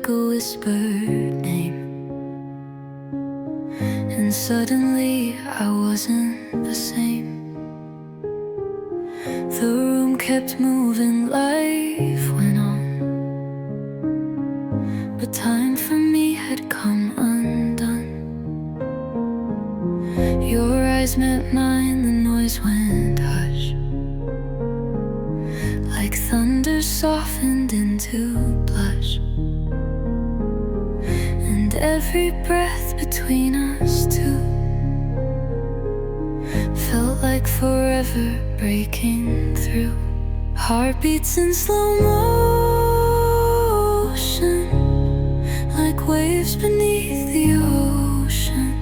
like a whispered name, and suddenly I wasn't the same. The room kept moving, life went on, but time for me had come undone. Your eyes met mine, the noise went hush, like thunder softened into blush. And every breath between us two felt like forever breaking through. Heartbeats in slow motion, like waves beneath the ocean.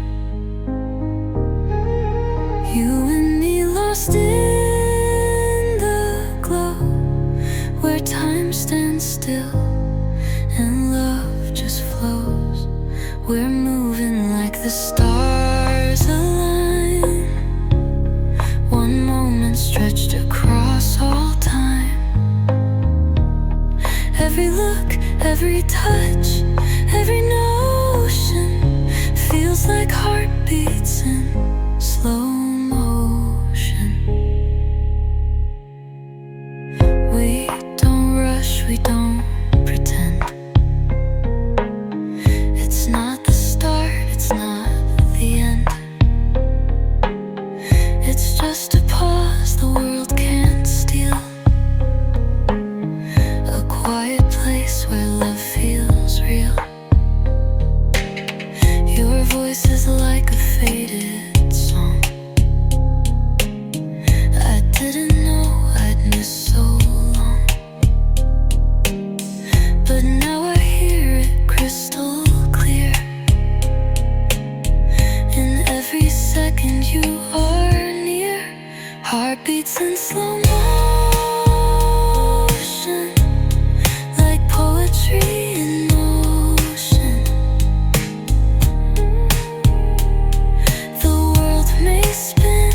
You and me lost in the glow, where time stands still and love just flows. We're moving like the stars align, one moment stretched across all time. Every look, every touch, every notion feels like heartbeats in slow motion. We don't rush, we don't pretend. It's not the start, it's not the end. It's just a pause the world can't steal, a quiet place where love feels real. Your voice is like a faded song I didn't know I'd miss so long, but now I hear it crystal clear. In every second you are near, heartbeats in slow motion, like poetry in motion. The world may spin,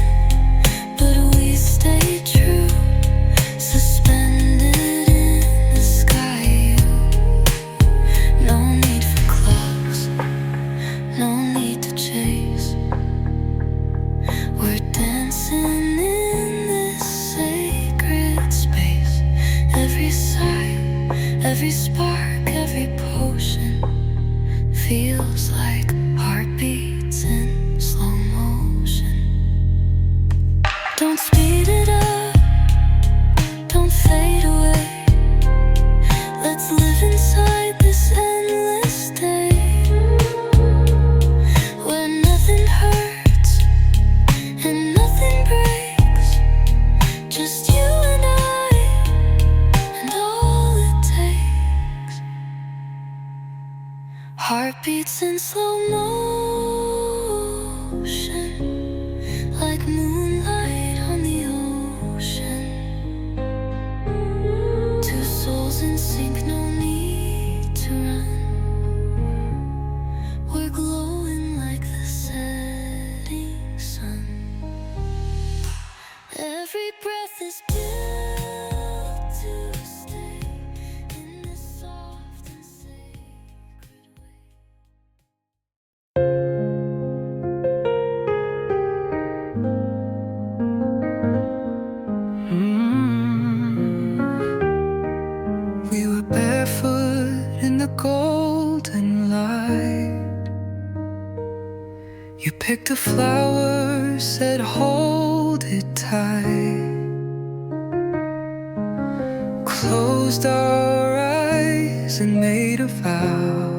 but we stay true, suspended in the sky. No need for clocks, no need to chase. We're dancing in this sacred space. Every sigh, every spark, every potion feels like heartbeats in slow motion. Don't speed it up, don't fade away. Let's live inside this endless day, where nothing hurts and nothing breaks, just you and I, and all it takes. Heartbeats in slow motion, like moonlight on the ocean. Two souls in sync, no need to run. We're glowing like the setting sun. Every breath is built to stay in this soft and sacred way. We were barefoot in the golden light. You picked a flower, said hold it tight. Closed our eyes and made a vow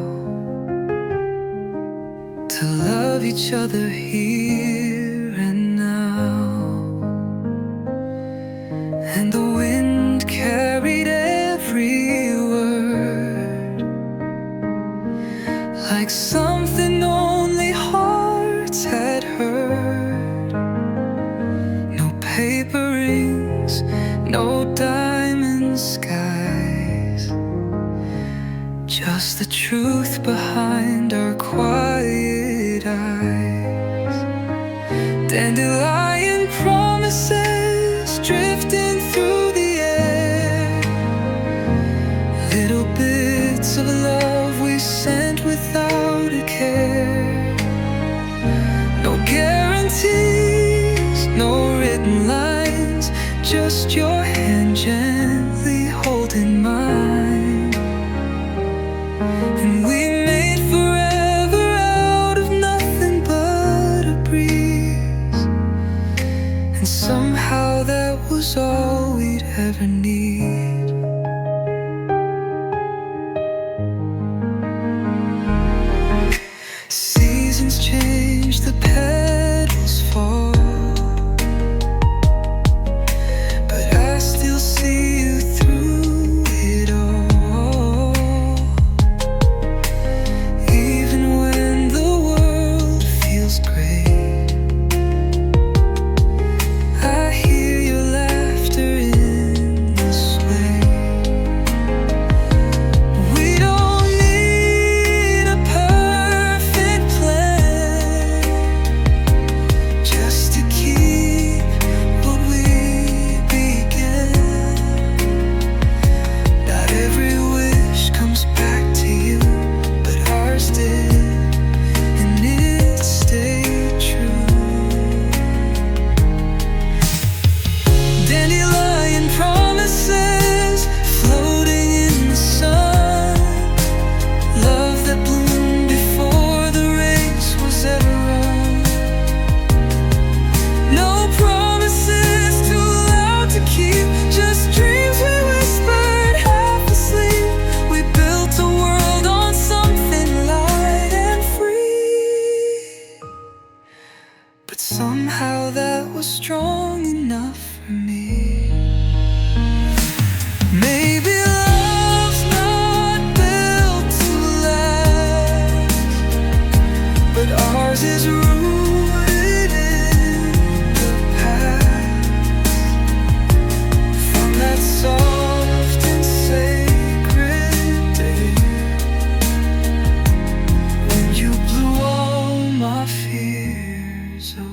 to love each other here and now. And the wind carried every word, like something only hearts had heard. No paper rings, no diamond skies, just the truth behind our quiet eyes. Dandelion promises drifting through the air, little bits of love somehow that was strong enough for me. Maybe love's not built to last, but ours is rooted in the past. From that soft and sacred day when you blew all my fears away.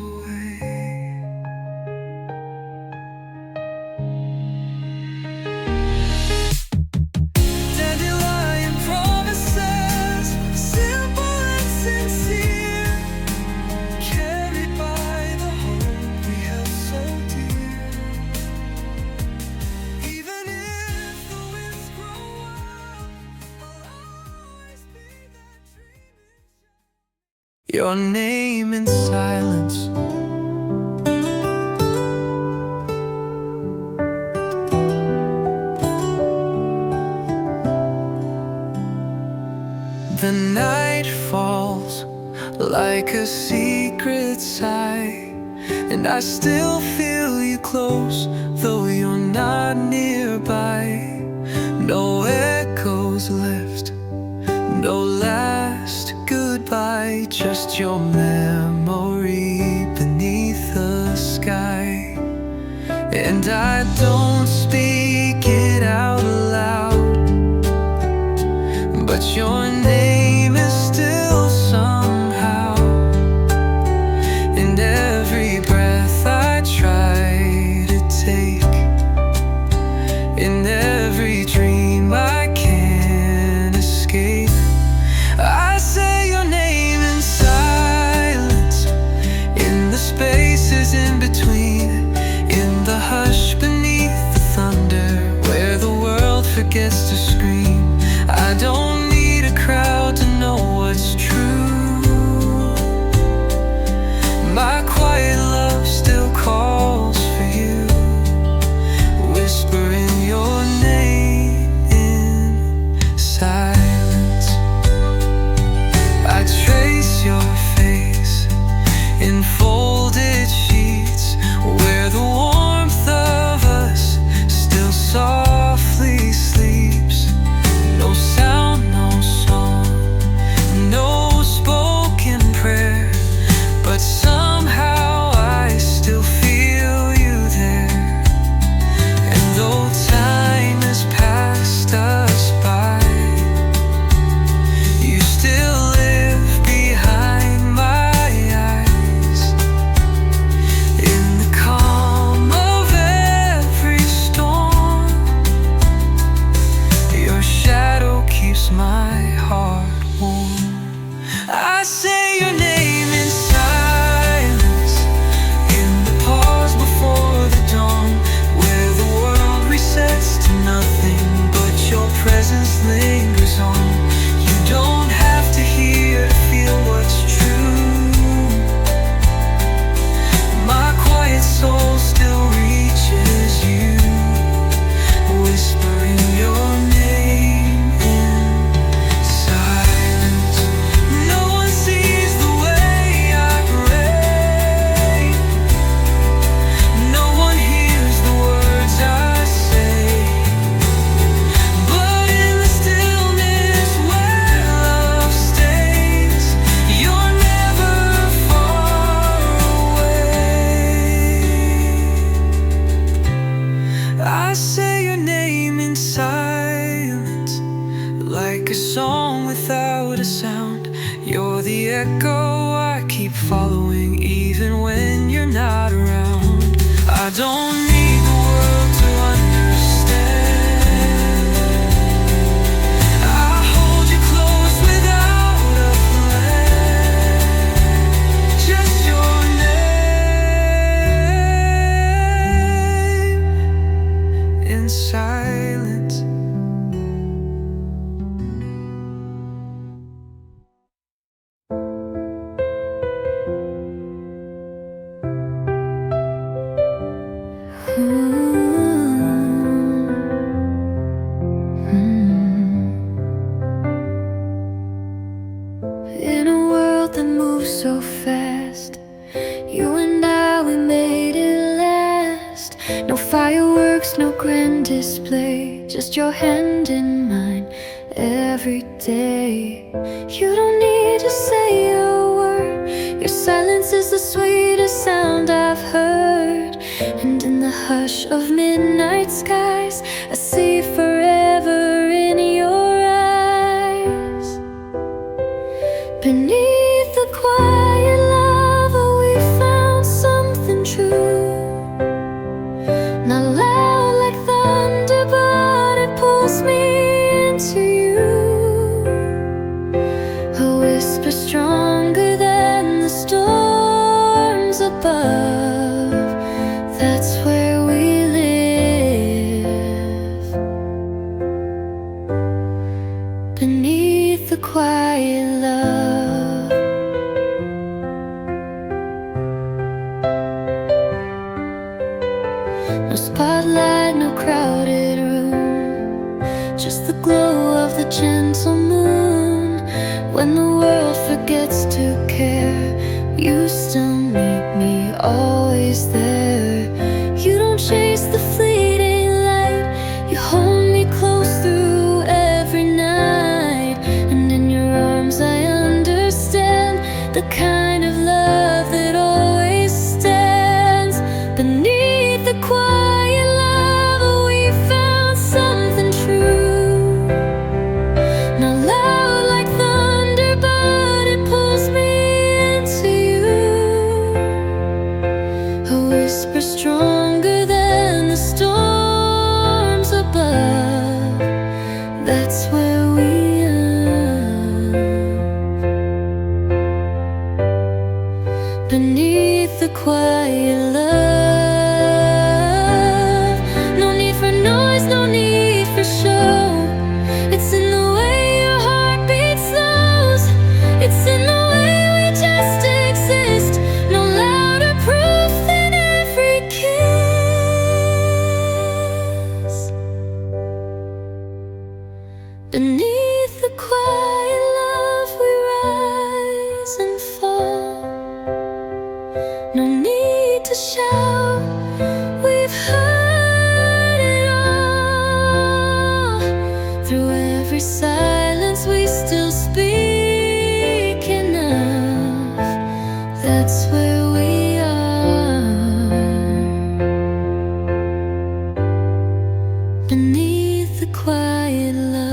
Dandelion promises, simple and sincere, carried by the hope we held so dear. Even if the winds grow wild, I'll always be that dreaming child. Your name in silence, the night falls like a secret sigh, and I still feel you close, though you're not nearby. No echoes left, no last goodbye, just your memory beneath the sky. And I don't speak it out loud, but your name is still somehow in every breath I try to take, in every dream I can't escape. I say your name in silence, in the spaces in between, in the hush beneath the thunder, where the world forgets to scream. I don't need a crowd to know what's true. My quiet love still calls for you, whispering your name in silence. I trace your face in folded sheets, where the warmth of us still softly sleeps. No sound, no song, no spoken prayer, but somehow I still feel you there. And though time has passed us by, you still live behind my eyes. In the calm of every storm, your shadow keeps my heart warm. I say your name in silence, in the pause before the dawn, where the world resets to nothing, but your presence lingers on. You don't have to hear to feel what's true. My quiet soul still reaches you, whispering your name in silence. No one sees the way I pray, no one hears the words I say, but in the stillness where love stays, you're never far away. I say your name in silence, like a song without a sound. You're the echo I keep following, even when you're not around. I don't need the world to understand. I hold you close without a plan, just your name in silence. trust your hand in mine every day. You don't need to say a word. Your silence is the sweetest sound I've heard. And in the hush of midnight skies, I see forever in your eyes. Beneath the quiet lava, we found something true. Not loud like thunder, but it pulls me into you. A whisper stronger than the storms above. That's where we live. Beneath the quiet love. No spotlight, no crowded room, just the glow of the gentle moon. When the world forgets to care, you still meet me always there. You don't chase the fleeting light, you hold me close through every night. And in your arms I understand the kind of love that always stands. Beneath the quiet lava, we found something true. Not loud like thunder, but it pulls me into you. A whisper stronger than the storms above. That's where we are. Beneath the quiet love. No need for noise, no need for show. It's in the way your heartbeat slows. It's in the way we just exist. No louder proof than every kiss. Beneath the quiet love, we rise and fall. No need to shout, we've heard it all. Through every silence we still speak enough. That's where we are. Beneath the quiet love.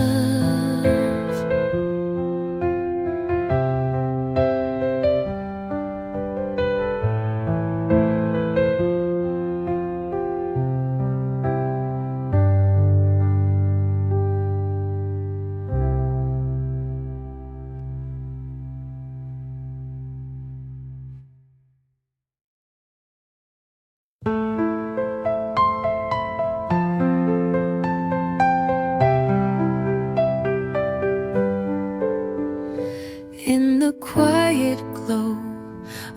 In the quiet glow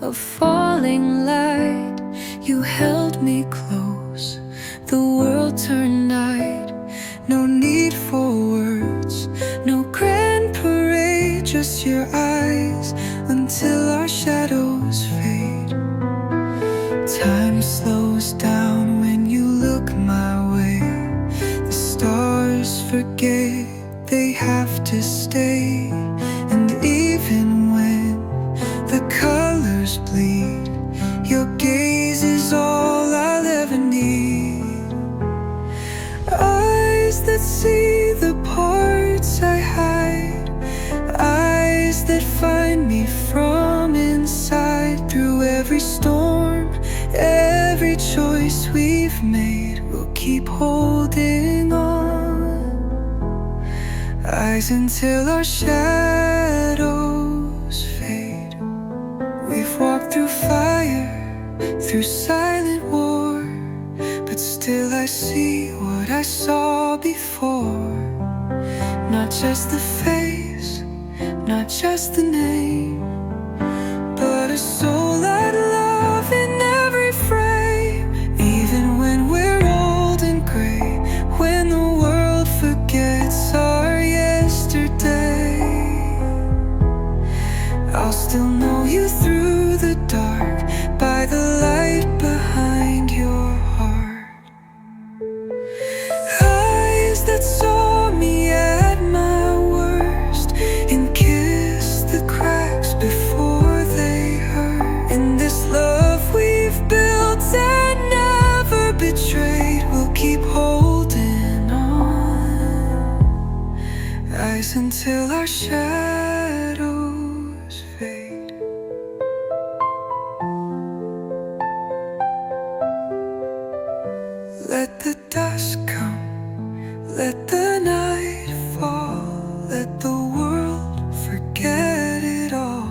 of falling light, you held me close. The world turned night. No need for words, no grand parade, just your eyes until our shadows fade. Time slows down when you look my way. The stars forget they have to stay. And even when the colors bleed, your gaze is all I'll ever need. Eyes that see the parts I hide, eyes that find me from inside. Through every storm, every choice we've made, we'll keep holding on. Eyes until our shadows fade. We've walked through fire, through silent war, but still I see what I saw before. Not just the face, not just the name, but a soul I'd love in every frame. Even when we're old and gray, when the world forgets our yesterday, I'll still know you through the dark, by the light behind your heart. Eyes that shadows fade. Let the dusk come, let the night fall, let the world forget it all.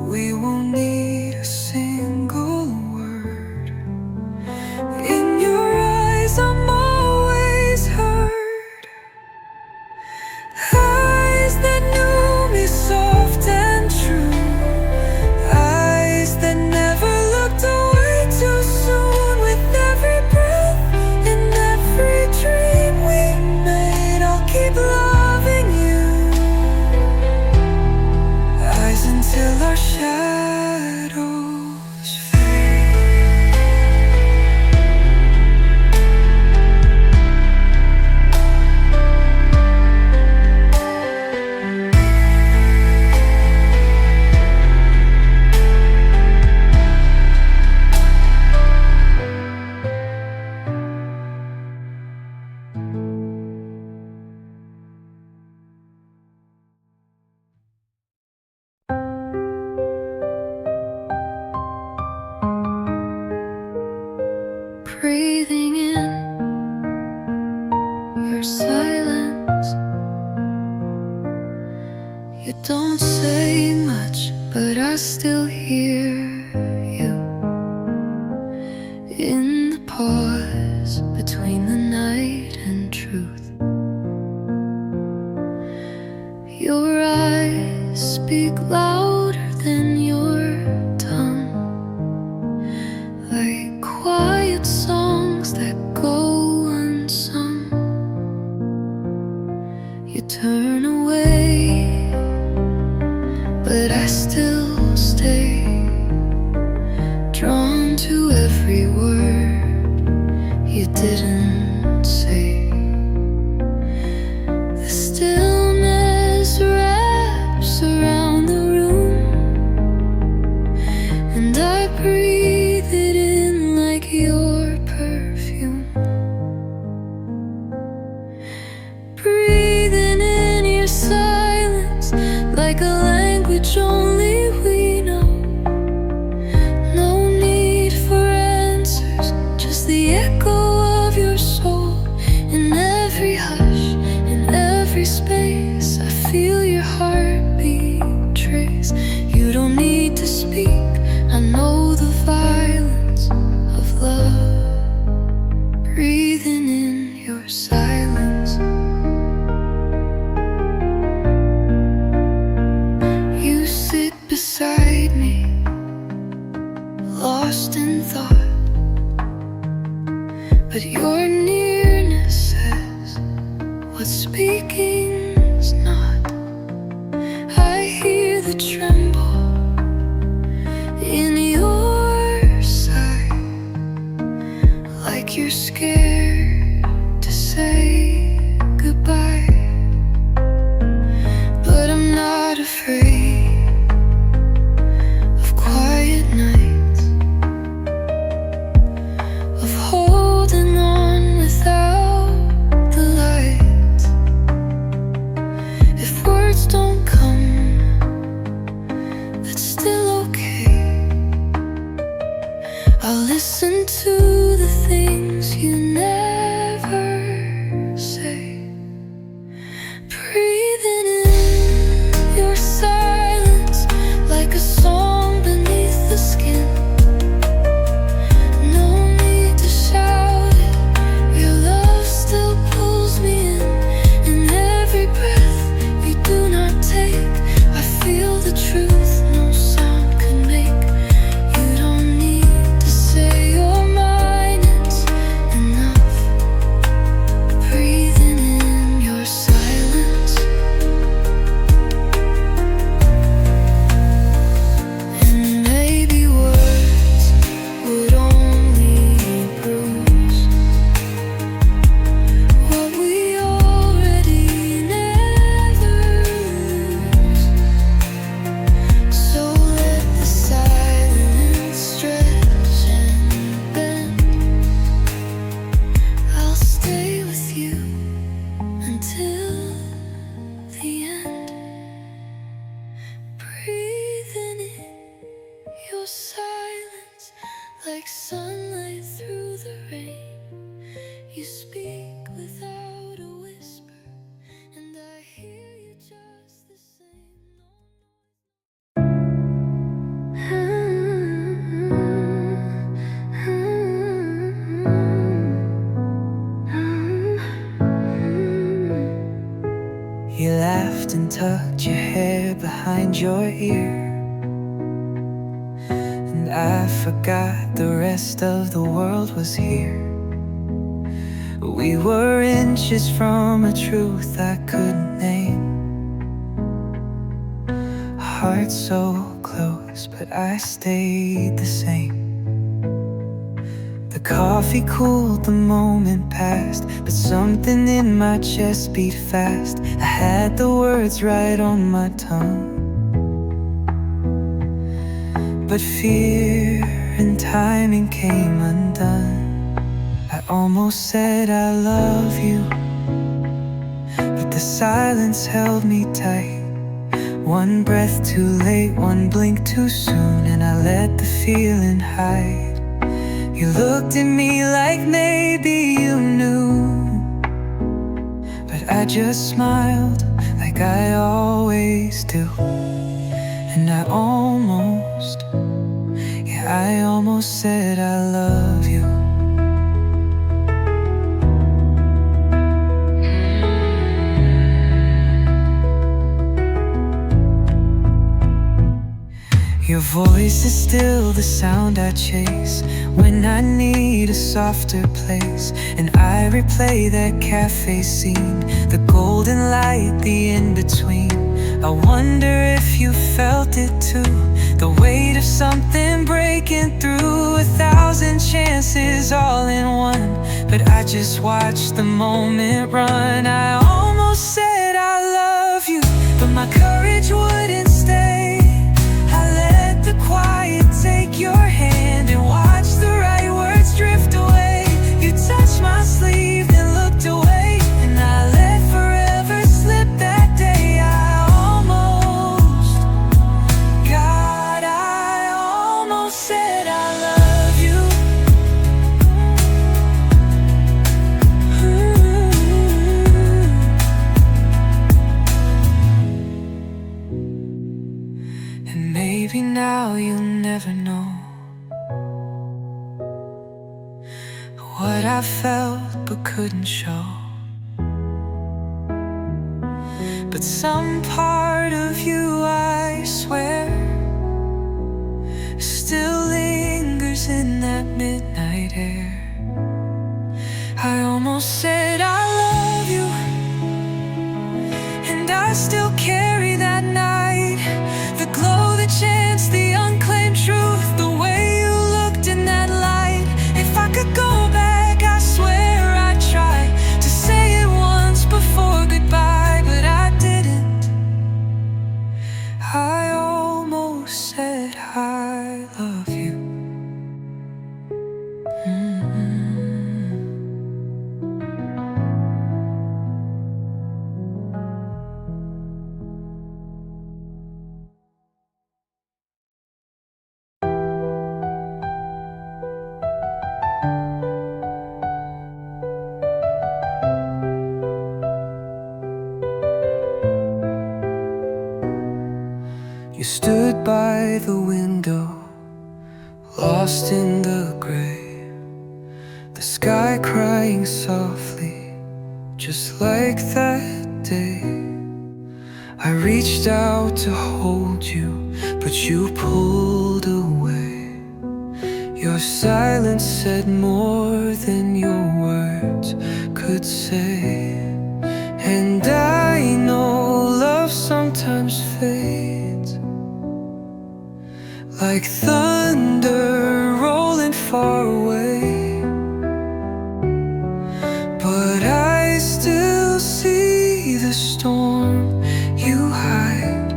We won't need a single word. In your eyes I'm always heard, eyes that knew me soft and true, eyes that never looked away too soon. With every breath and every dream we made, I'll keep loving you. Eyes until our shadows fade. Breathing in your silence. You don't say much, but I still hear you in the pause between the night and truth. Your eyes speak louder than your tongue, like quiet songs that go unsung. You turn away, but I still stay, drawn to every word you didn't say. The stillness wraps around the room, and I breathe it in like your perfume. Breathing in your silence like a language only we know. No need for answers, just the echo of your soul. In every hush, in every space, I feel your heartbeat trace. You don't need to speak, I know the violence of love. Breathing in your silence. You sit beside me, lost in thought, but your nearness says what speaking's not. I hear the tremble in your sigh, like you're scared to say goodbye. But I'm not afraid of quiet nights, of holding on without the light. If words don't come, that's still okay. I'll listen to the things you never say. Breathing in your silence like a song beneath the skin. No need to shout it, your love still pulls me in. In every breath you do not take, I feel the truth no sound can make. You don't need to say you're mine, it's silence, like sunlight through the rain. You speak without a whisper, and I hear you just the same. You laughed and tucked your hair behind your ear, and I forgot the rest of the world was here. We were inches from a truth I couldn't name. Heart so close, but I stayed the same. The coffee cooled, the moment passed, but something in my chest beat fast. I had the words right on my tongue, but fear and timing came undone. I almost said I love you, but the silence held me tight. One breath too late, one blink too soon, and I let the feeling hide. You looked at me like maybe you knew, but I just smiled like I always do. And I almost said I love you. Your voice is still the sound I chase when I need a softer place. And I replay that cafe scene, the golden light, the in-between. I wonder if you felt it too, the weight of something breaking through. 1,000 chances all in one, but I just watched the moment run. I almost said I love you, but my courage wouldn't stay. The quiet take your hand and watch the right words drift away. You touched my sleeve then looked away, and I let forever slip that day. I almost said I love you. And maybe now you'll never know what I felt but couldn't show. But some part of you, I swear, still lingers in that midnight air. I almost said I love you, and I still carry that night, the glow, the chance, the unclaimed truth, the way you looked in that light. If I could go back, I swear I'd try to say it once before goodbye, but I didn't. I almost said I love you. You stood by the window, lost in the gray, the sky crying softly, just like that day. I reached out to hold you, but you pulled away. Your silence said more than your words could say. And I know love sometimes fades, like thunder rolling far away, but I still see the storm you hide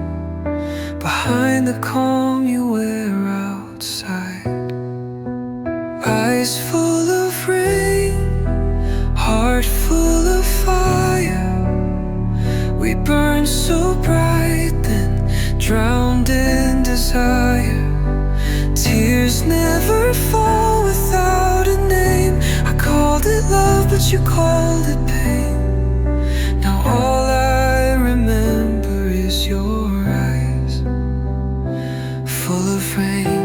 behind the calm you wear outside. Eyes full of rain, heart full of fire. We burn so bright then drowned in desire. but you called it pain. Now all I remember is your eyes, full of rain.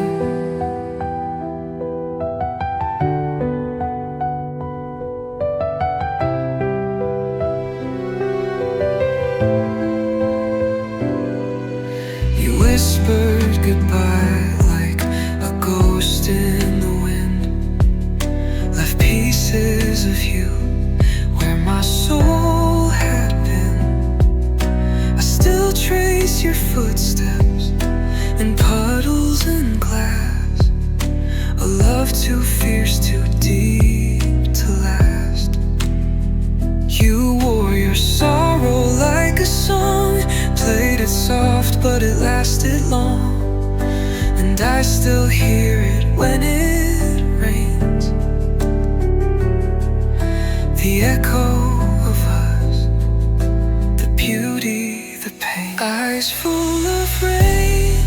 You whispered goodbye like a ghost in the wind, left pieces of you where my soul had been. I still trace your footsteps in puddles and glass, a love too fierce, too deep to last. You wore your sorrow like a song, played it soft but it lasted long, and I still hear it when it rains. The echo of us, the beauty, the pain. Eyes full of rain,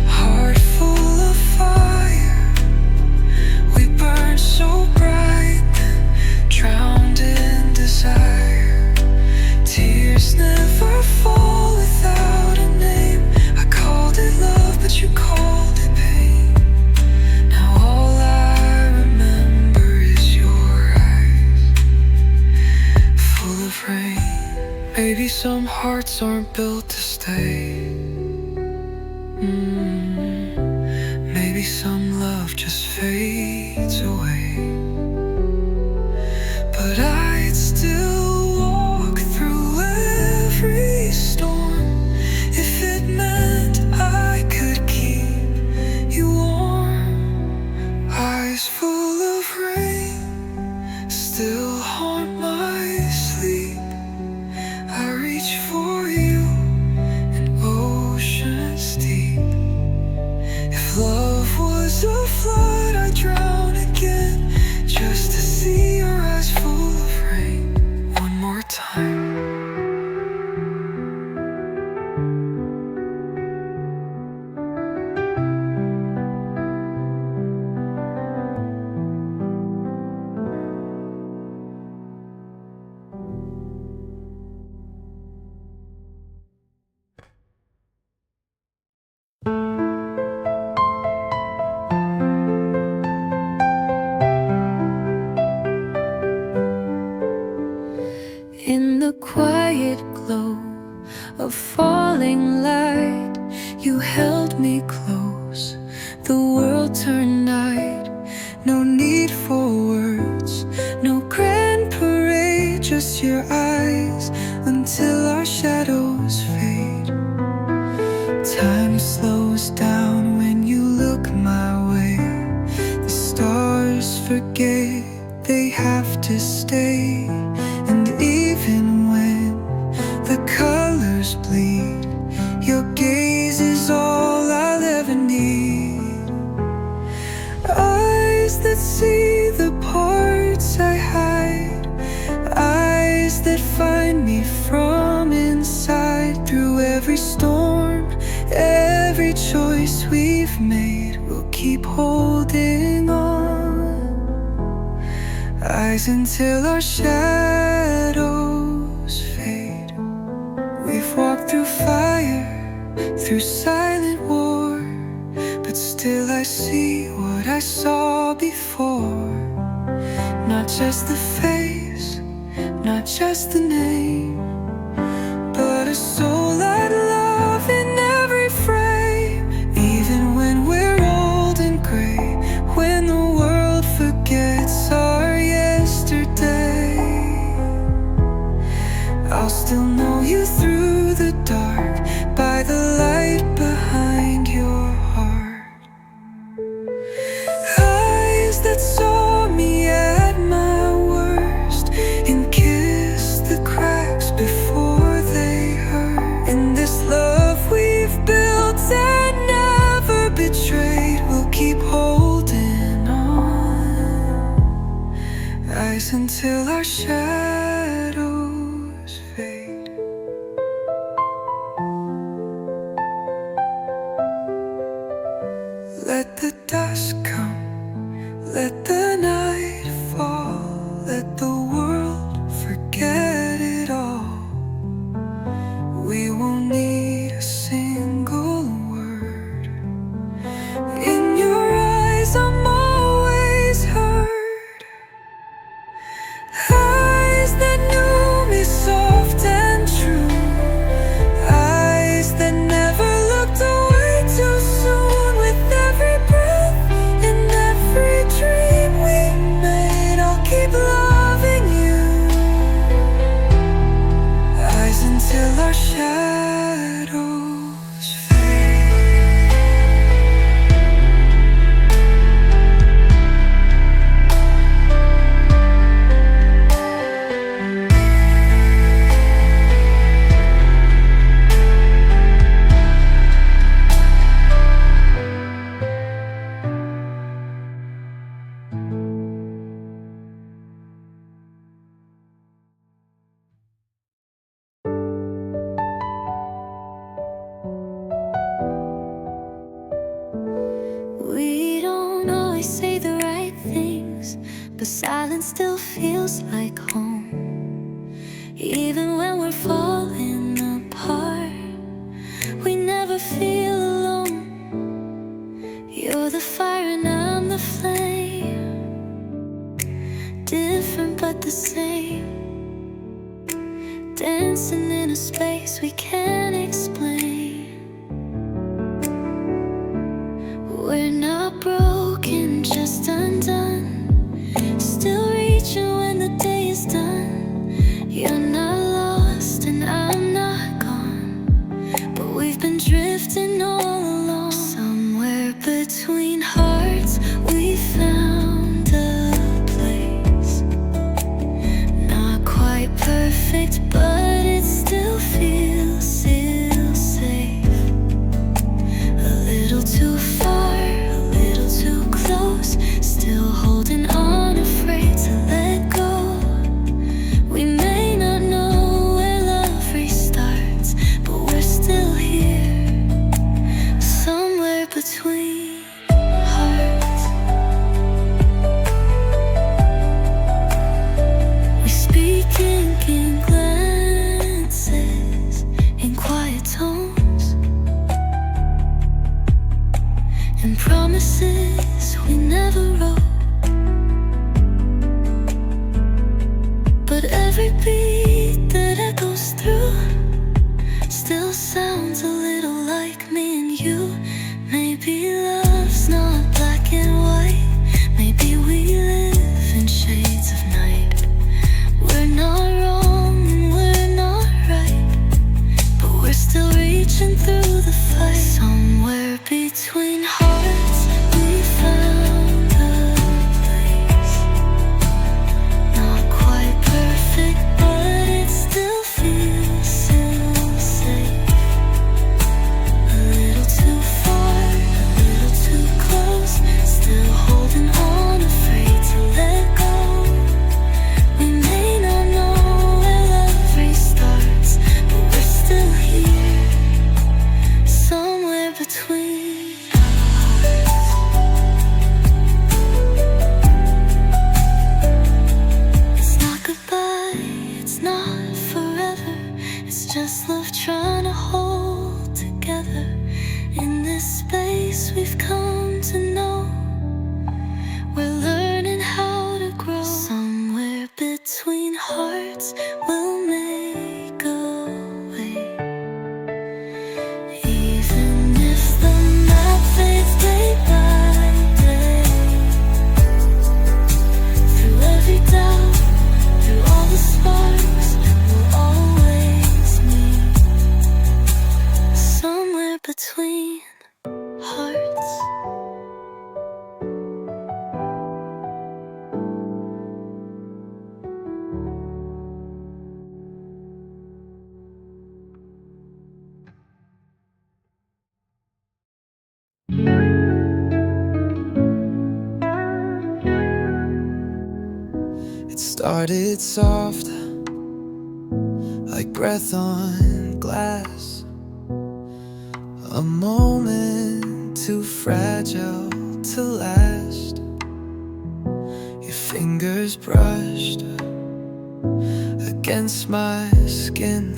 heart full of fire. We burn so bright, then drowned in desire. Tears never fall without a name. I called it love, but you called it pain. Now all I remember is your eyes, full of rain. Maybe some hearts aren't built to stay. Maybe some love just fades away. But I'd still walk through every storm if it meant I could keep you warm. Eyes full of rain still haunt my sleep. I reach for you in oceans deep. If love was a flood, I'd drown again just to see your eyes full of rain one more time. In the quiet glow of falling light, you held me close. The world turned night. No need for words, no grand parade, just your eyes until our shadows fade. Time slows down when you look my way. The stars forget they have to stay. And even when the colors bleed, your gaze is all I'll ever need. Eyes that see the parts I hide, eyes that find me from inside. Through every storm, every choice we've made, we'll keep holding on. Eyes until our shadows fade. We've walked through fire, through silent war, but still I see what I saw before. Not just the face, not just the name, but a soul I'd love in every frame. Even when we're old and gray, when the world forgets our yesterday, I'll still know you through the dark, by the light behind your heart. Eyes that saw me at my worst and kissed the cracks before they hurt. And this love we've built and never betrayed, we'll keep holding on. Eyes until our shadows fade. Let the dusk come, let the night fall, let the still feels like home. Even when we're falling apart, we never feel alone. You're the fire and I'm the flame, different but the same, dancing in a space we can't explain. We're not broken, just undone, still reaching when the day is done. You're not lost and I'm not gone, but we've been drifting all along. Somewhere between hearts we found a place, not quite perfect, but it still feels safe. A little too far, a little too close, still holding on, afraid to let go. We may not know where love restarts, but we're still here, somewhere between hearts. We speak in glances, in quiet tones, and promises we never wrote. But every beat that echoes through still sounds a little like me and you. Maybe love's not black and white, maybe we live in shades of night. We're not wrong and we're not right, but we're still reaching through the fight. Somewhere between hearts we found a place, not quite perfect, but it still feels safe. A little too far, a little too close, still holding on, afraid to let go. We may not know where love restarts, but we're still here, somewhere between hearts. It's not goodbye, it's not forever, it's just love trying to hold together. In this space we've come to know, we're learning how to grow. Somewhere between hearts we'll make a way, even if the map fades day by day. Through every doubt, through all the sparks, we'll always meet, somewhere between hearts. It started soft, like breath on glass, a moment too fragile to last. Your fingers brushed against my skin,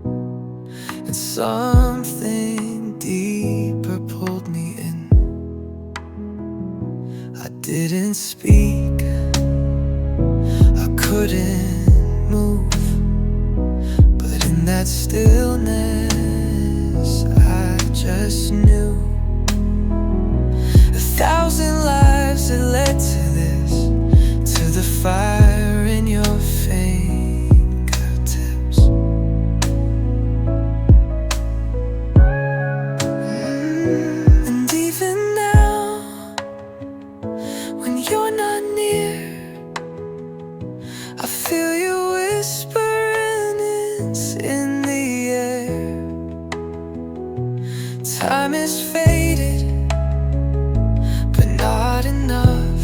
and something deeper pulled me in. I didn't speak, I couldn't move, but in that stillness I just knew. 1,000 lives that led to this, to the fire in your fingertips. And even now, when you're not near, I feel you whispering, it's in the air. Time is faded, but not enough.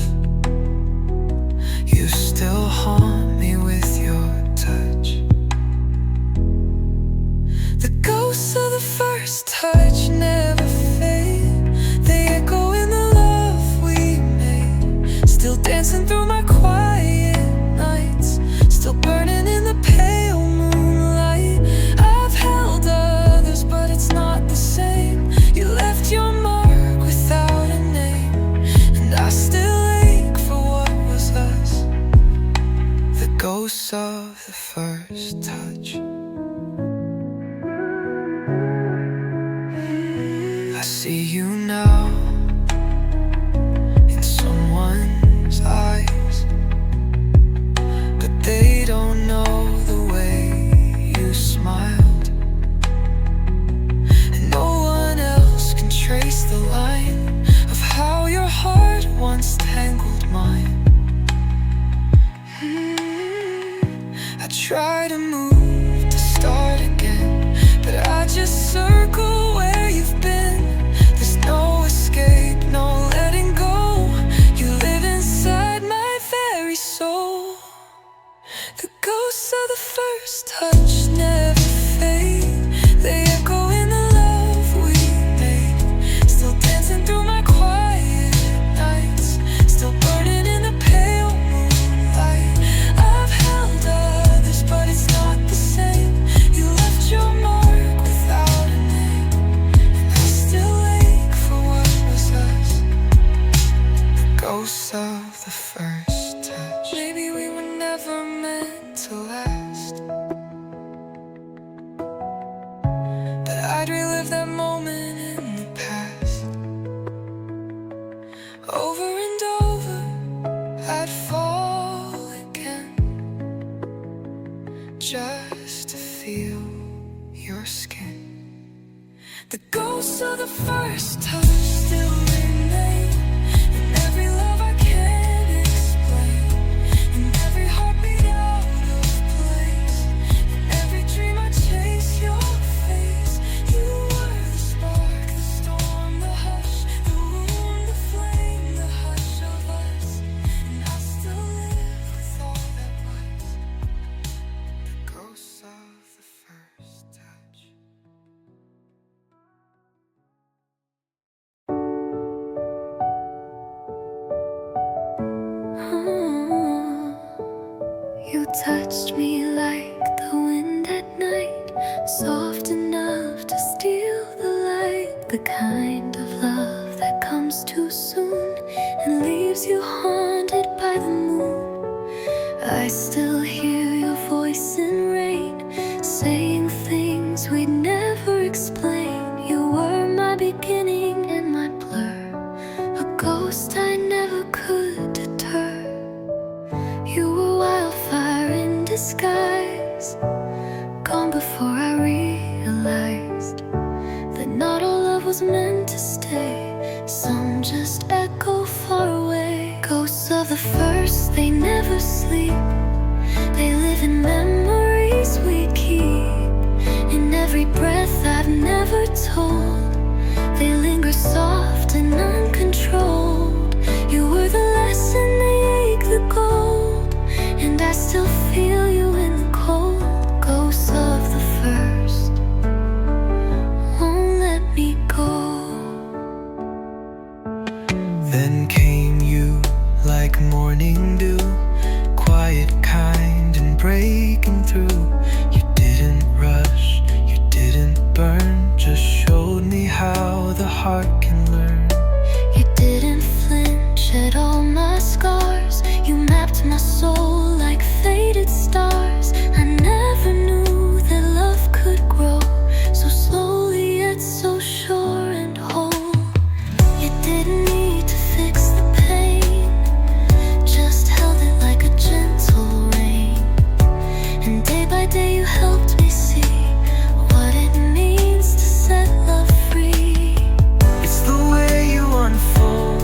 You still haunt me with your touch. The ghosts of the first touch never fade. They echo in the love we made, still dancing through my quiet see you now in someone's eyes, but they don't know the way you smiled, and no one else can trace the line of how your heart once tangled mine. I try to move, to start again, but I just circle where you've been. There's no escape, no letting go. You live inside my very soul. The ghosts of the first touch never fade. They echo in the love we made. Still dancing through my quiet nights, still burning in the pale moonlight. I've held others, but it's not the same. You left your mark without a name, and I still ache for what was us. The ghosts of the first touch. Maybe we were never meant to last, but I'd relive that moment in the past. Over and over, I'd fall again, just to feel your skin. The ghosts of the first touch still remain in every love I can't explain, in every heartbeat out of place, in every dream I chase your face. You were the spark, the storm, the hush, the wound, the flame, the hush of us, and I still live with all that was. The ghosts of the first touch. You touched me like the wind at night, soft enough to steal the light. The kind of love that comes too soon and leaves you haunted by the moon. I still hear your voice in rain, saying things we'd never explain. You were my beginning and my blur, a ghost I never could deter. You were wildfire in disguise, gone before I realized that not all love was meant to stay. Some just echo far away. Ghosts of the first, they never sleep. They live in memories we keep, in every breath I've never told. They linger soft and uncontrolled. You were the lesson, the ache, the gold, and I still feel you in the cold. Ghosts of the first won't let me go. Then came you like morning dew, quiet, kind, and breaking through. You didn't rush, you didn't burn, just showed me how the heart can learn. You didn't flinch at all my scars. You mapped my soul like faded stars. I never knew that love could grow so slowly yet so sure and whole. You didn't need to fix the pain, just held it like a gentle rain. And day by day you helped me see what it means to set love free. It's the way you unfold,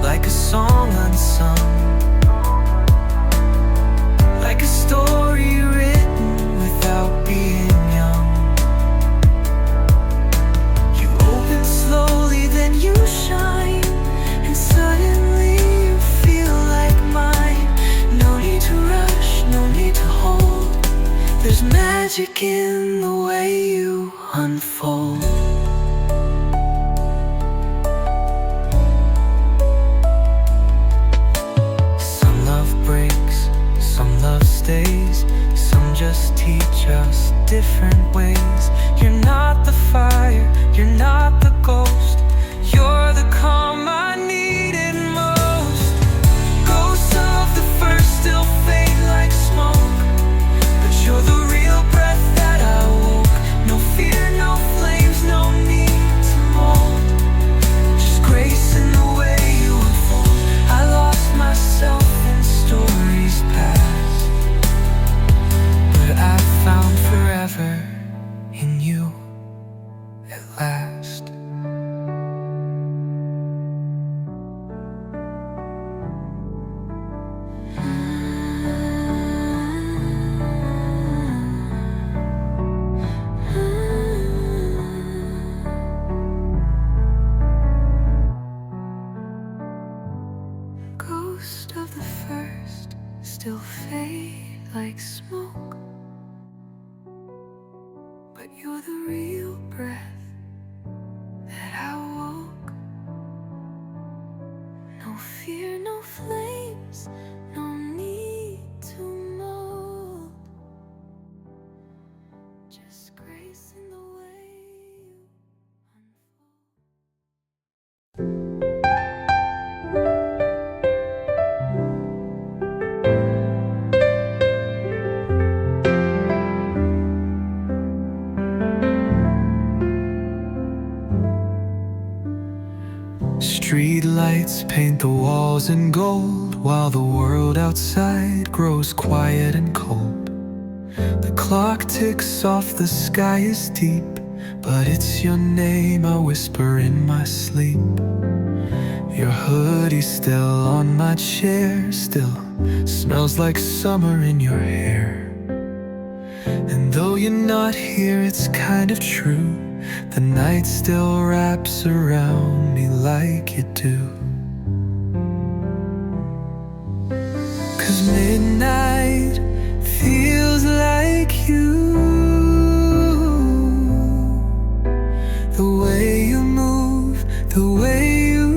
like a song unsung, like a story written without being young. You open slowly, then you shine, and suddenly you feel like mine. No need to rush, no need to hold. There's magic in the way you unfold. Some love breaks, some love stays, some just teach us different ways. You're not the fire, you're not the ghost, you're the calm I needed most. Ghosts of the first still fade like smoke, but you're the real breath that I woke. No fear, no flame. fear, no flames, no need to mold, just grace in the way you Street lights paint the walls in gold, while the world outside grows quiet and cold. The clock ticks off, the sky is deep, but it's your name I whisper in my sleep. Your hoodie's still on my chair, still smells like summer in your hair. And though you're not here, it's kind of true, the night still wraps around me like you do. 'Cause midnight feels like you. The way you move, the way you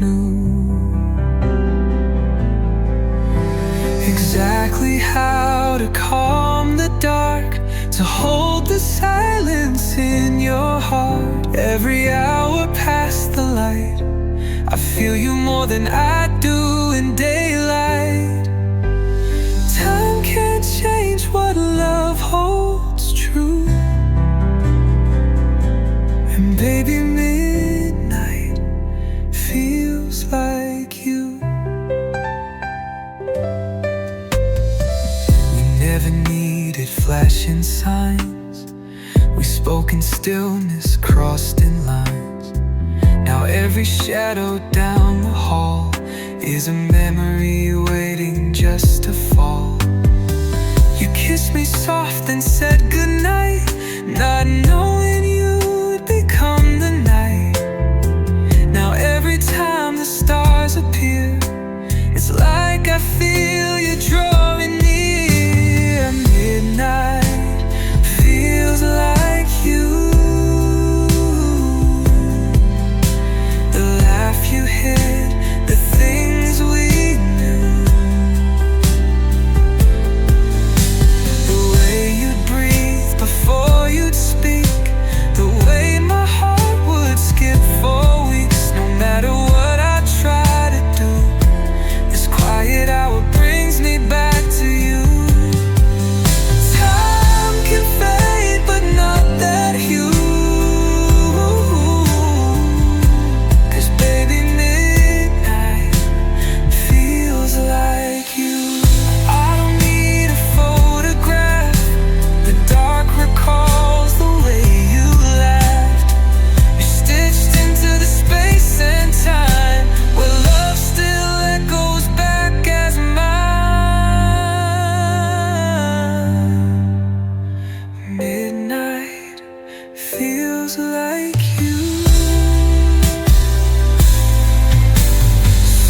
knew exactly how to calm the dark, to hold the silence in your heart. Every hour past the light, I feel you more than I do in daylight. Time can't change what love holds true. And baby, midnight feels like you. We never needed flashing signs, we spoke in stillness, crossed in lines. Now every shadow down the hall is a memory waiting just to fall. You kissed me soft and said goodnight, not knowing you'd become the night. Now every time the stars appear, it's like I feel you drawing near. Midnight feels like you. The laugh you hid, the things we knew, the way you'd breathe before you'd speak, the way my heart would skip for weeks. No matter what I try to do, this quiet hour brings me back to you. Time can fade, but not that hue. 'Cause baby, midnight feels like you. I don't need a photograph, the dark recalls the way you laughed. You're stitched into the space and time, where love still echoes back as mine. Midnight feels like you.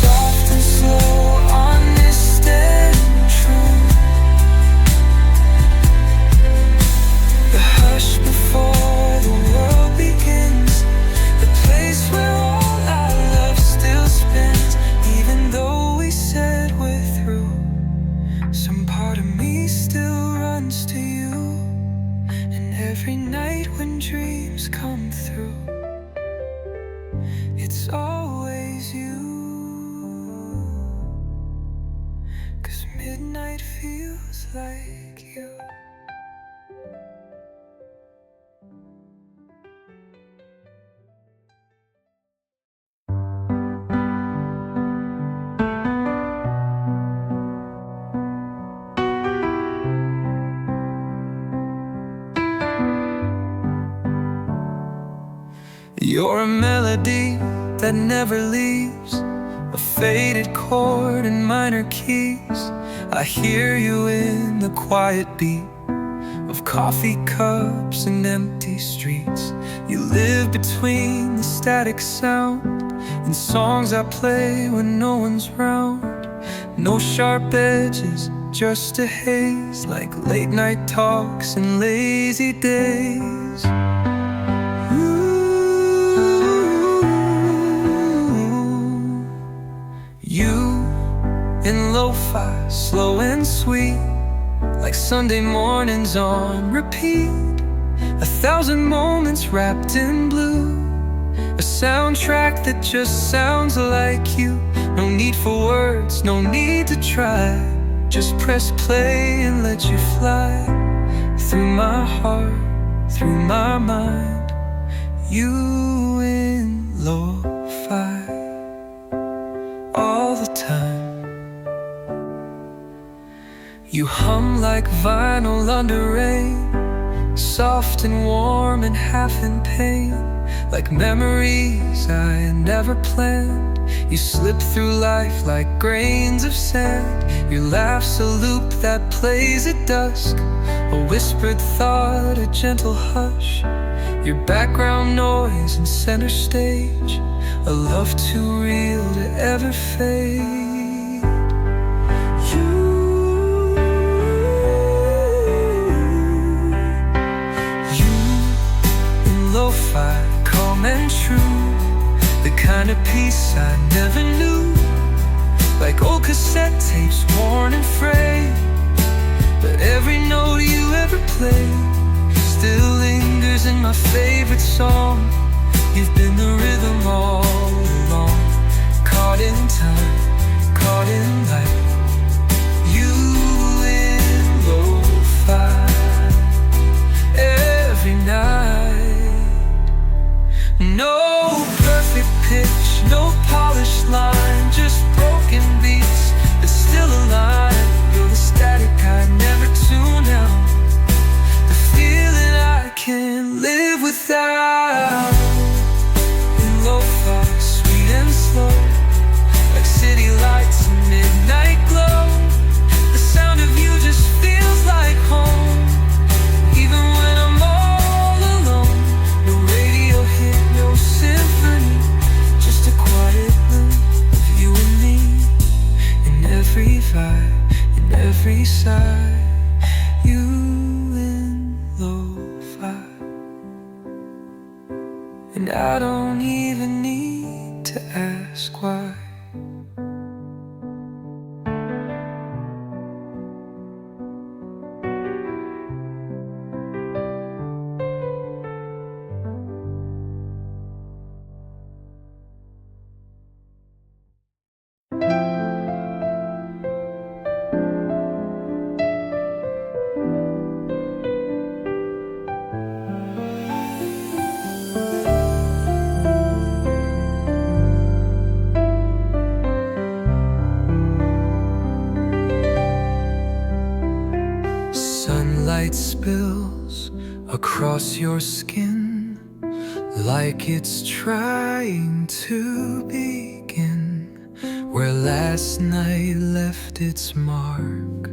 Soft and slow, honest and true. The hush before the world begins, the place where all our love still spins. Even though we said we're through, some part of me still runs to you. And every night when dreams come through, it's always you. 'Cause midnight feels like you. You're a melody that never leaves, a faded chord in minor keys. I hear you in the quiet beat of coffee cups and empty streets. You live between the static sound and songs I play when no one's round. No sharp edges, just a haze, like late night talks and lazy days. lo-fi, slow and sweet, like Sunday mornings on repeat. 1,000 moments wrapped in blue, a soundtrack that just sounds like you. No need for words, no need to try. Just press play and let you fly through my heart, through my mind. You in lo-fi all the time. You hum like vinyl under rain, soft and warm and half in pain, like memories I never planned. You slip through life like grains of sand. Your laugh's a loop that plays at dusk, a whispered thought, a gentle hush. Your background noise and center stage, a love too real to ever fade. You in lo-fi, calm and true, the kind of peace I never knew. Like old cassette tapes, worn and frayed, but every note you ever played still lingers in my favorite song. You've been the rhythm all along, caught in time, caught in light. You in lo-fi every night. No perfect pitch, no polished line, just broken beats that still align. You're the static I never tune out, the feeling I can't live without. In lo-fi, sweet and slow, like city lights and midnight glow. The sound of you just feels like home, even when I'm all alone. No radio hit, no symphony, just a quiet loop of you and me. In every vibe, in every side, you in lo-fi. And I don't even need to ask why. Sunlight spills across your skin like it's trying to begin where last night left its mark.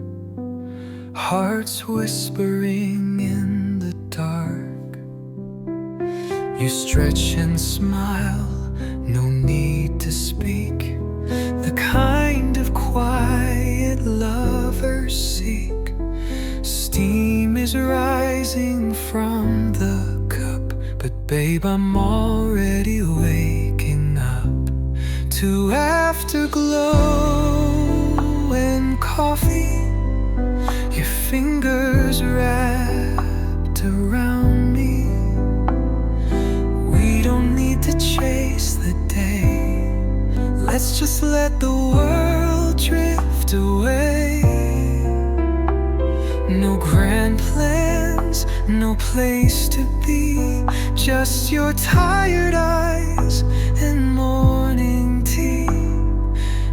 Hearts whispering in the dark. You stretch and smile, no need to speak, the kind of quiet lovers seek. Steam is rising from the cup, but babe, I'm already waking up to afterglow and coffee. Your fingers wrapped around me. We don't need to chase the day. Let's just let the world drift away. No grand plans, no place to be, just your tired eyes and morning tea.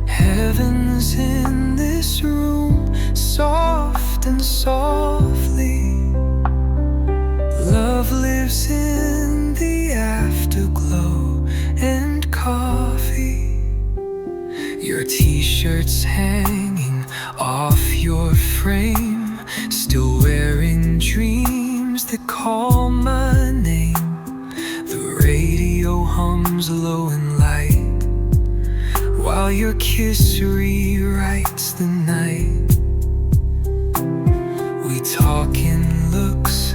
Heaven's in this room, soft and softly. Love lives in the afterglow and coffee. Your t-shirt's hanging off your frame, still wearing dreams that call my name. The radio hums low and light, while your kiss rewrites the night. We talk in looks,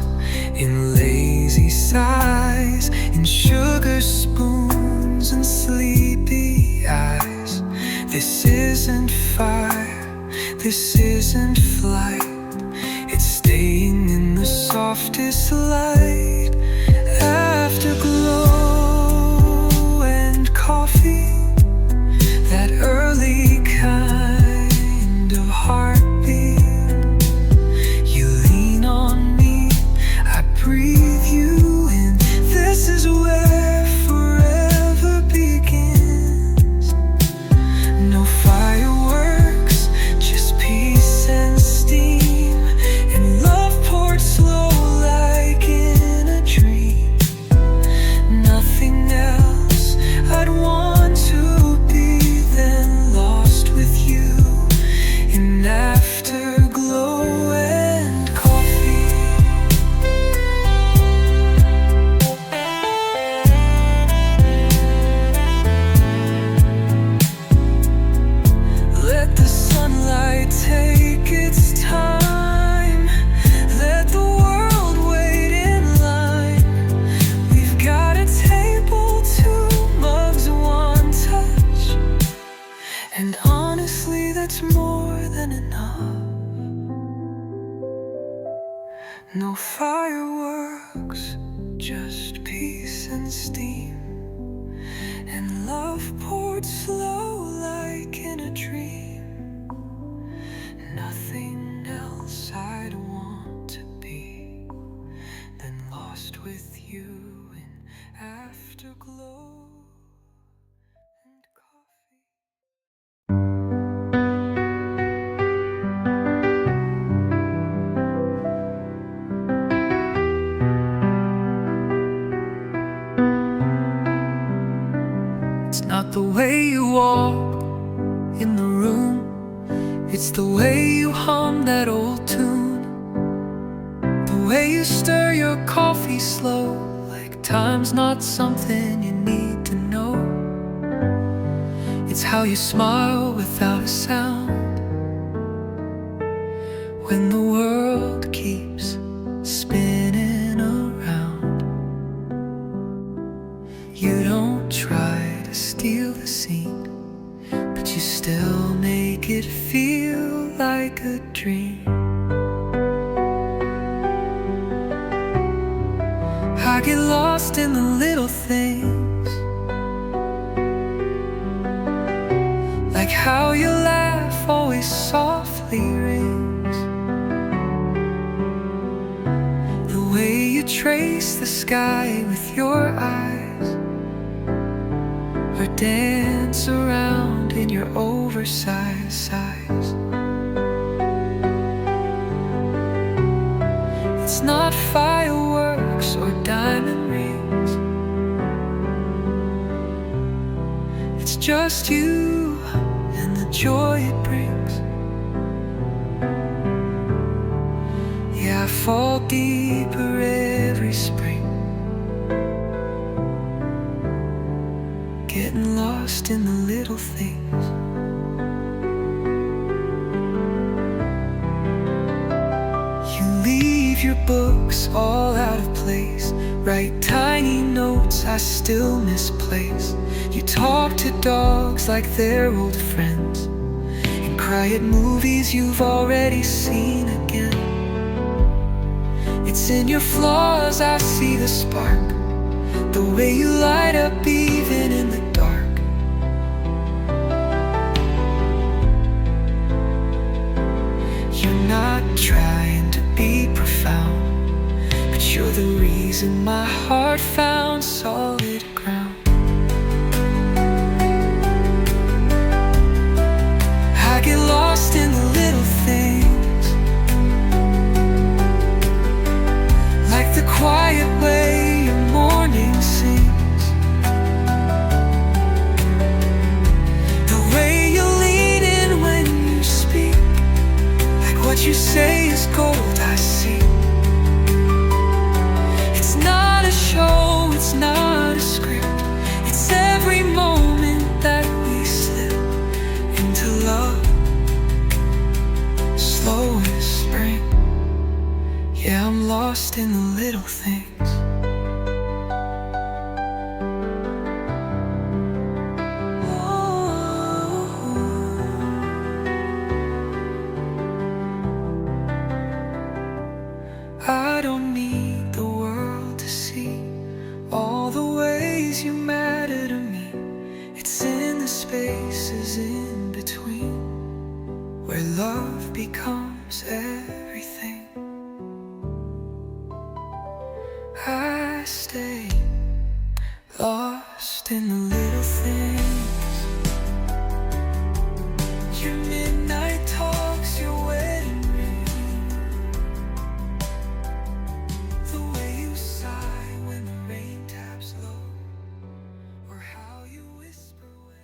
in lazy sighs, in sugar spoons and sleepy eyes. This isn't fire, This isn't flight, it's staying in the softest light. Afterglow and coffee, that early kind of heartbeat. You lean on me, I breathe you in. This is where forever begins. No fireworks, just peace and steam, and love poured slow like in a dream. Nothing else I'd want to be than lost with you in afterglow and coffee. Let the sunlight take its time. Let the world wait in line. We've got a table, two mugs, one touch, and honestly that's more than enough. No fireworks, just peace and steam, and love poured slow like in a dream. Nothing else I'd want to be than lost with you in afterglow and coffee. It's not the way you walk in the room, it's the way you hum that old tune, the way you stir your coffee slow, like time's not something you need to know. It's how you smile without a sound when the world keeps spinning around. You don't try to steal the scene, but you still make it feel like a dream. I get lost in the little things, like how your laugh always softly rings, the way you trace the sky with your eyes, or dance around in your oversized size. It's not fireworks or diamond rings, it's just you and the joy it brings. Yeah, I fall deeper every spring, getting lost in the little things. You leave your books all out of place, write tiny notes I still misplace. You talk to dogs like they're old friends, and cry at movies you've already seen again. It's in your flaws I see the spark, the way you light up even in the dark. You're not trying to be profound, but you're the reason my heart found solid ground. I get lost in the little things, like the quiet way your morning sings, the way you lean in when you speak, like what you say is gold I see. It's not a show, it's not places in between, where love becomes everything. I stay lost in the little things, your midnight talks, your wedding ring, the way you sigh when the rain taps low, or how you whisper when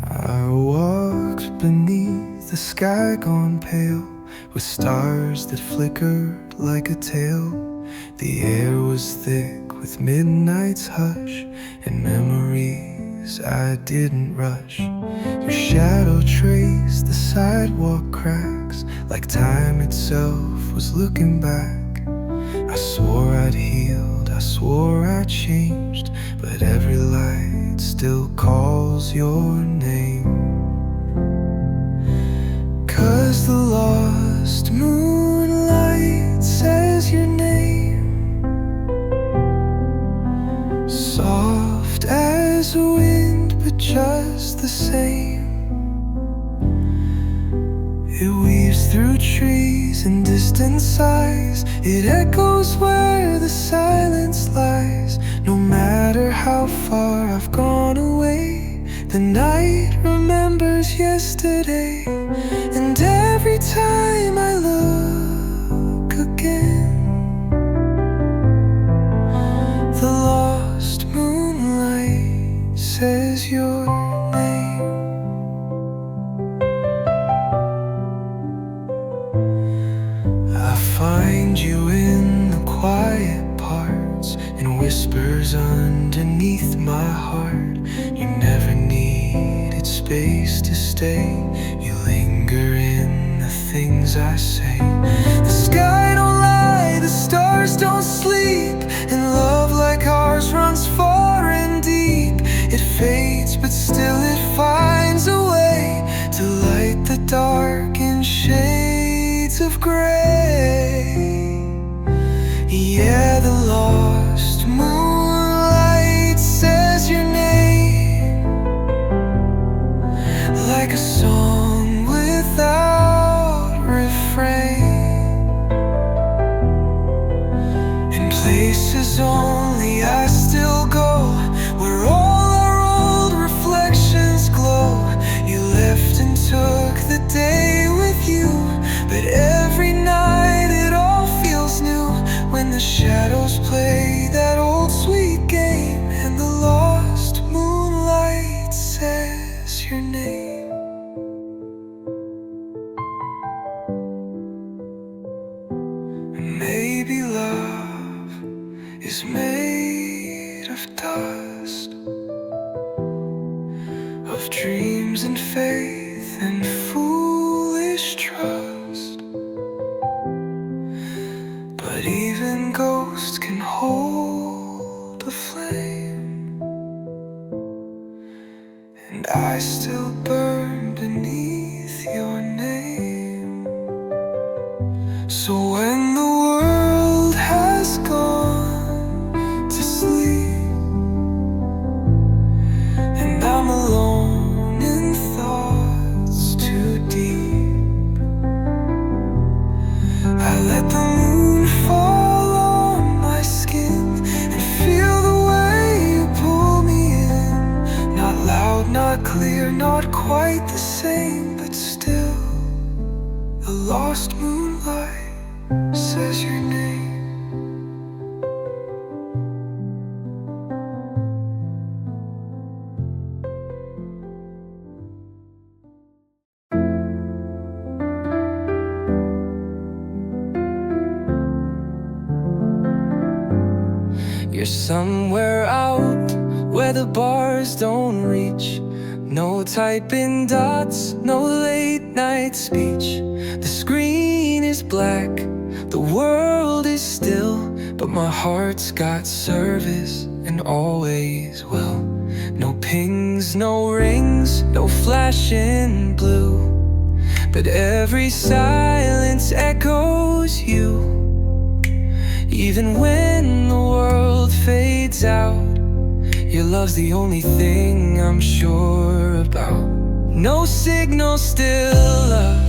I walked beneath the sky gone pale, with stars that flickered like a tail. The air was thick with midnight's hush, and memories I didn't rush. Your shadow traced the sidewalk cracks, like time itself was looking back. I swore I'd healed, I swore I'd changed, but every light still calls your name. 'Cause the lost moonlight says your name, soft as wind but just the same. It weaves through trees and distant sighs, it echoes where the silence lies. No matter how far I've gone away, the night remembers yesterday. And every time I look again, the lost moonlight says your name. I find you in the quiet parts, in whispers underneath my heart. You never needed space to stay, you linger in the things I say. The sky don't lie, the stars don't sleep, and love like ours runs far and deep. It fades but still it finds a way to light the dark in shades of gray. Yeah, the lost moonlight says your name, like a song without refrain. In places only I still go, where all our old reflections glow. You left and took the day with you, but every night it all feels new, when the shadows play that old sweet game, and the lost moonlight says your name. And maybe love is made of dust, of dreams and faith and foolish trust. But even ghosts can hold a flame, and I still burn beneath your name. So when the world has gone to sleep, and I'm alone in thoughts too deep, I let the moon fall on my skin and feel the way you pull me in. Not loud, not clear, not quite the same, but still, the lost moonlight says your name. You're somewhere out where the bars don't reach. No typing dots, no late night speech. The screen is black, the world is still, but my heart's got service and always will. No pings, no rings, no flashing blue, but every silence echoes you. Even when the world fades out, your love's the only thing I'm sure about. No signal, still love.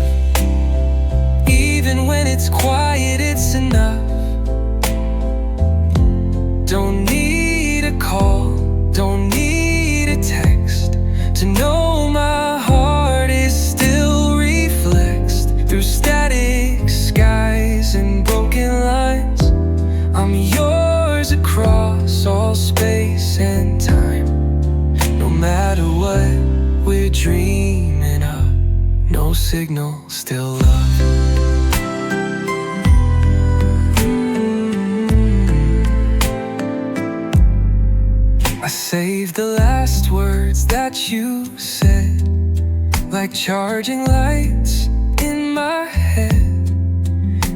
Even when it's quiet, it's enough. Don't need a call, don't need a text to know my heart is still reflexed through static skies and broken lines. I'm yours across all space and time. No matter what we're dreaming of, no signal, still love. I saved the last words that you said, like charging lights in my head.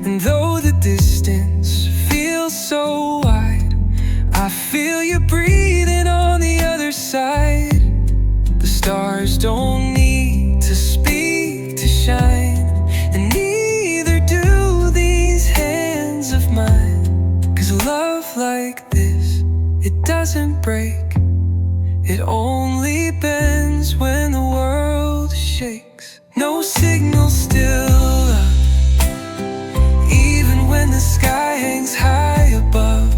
And though the distance feels so wide, I feel you breathing on the other side. The stars don't need to speak to shine, and neither do these hands of mine. 'Cause love like this, it doesn't break. It only bends when the world shakes. No signal, still up, even when the sky hangs high above.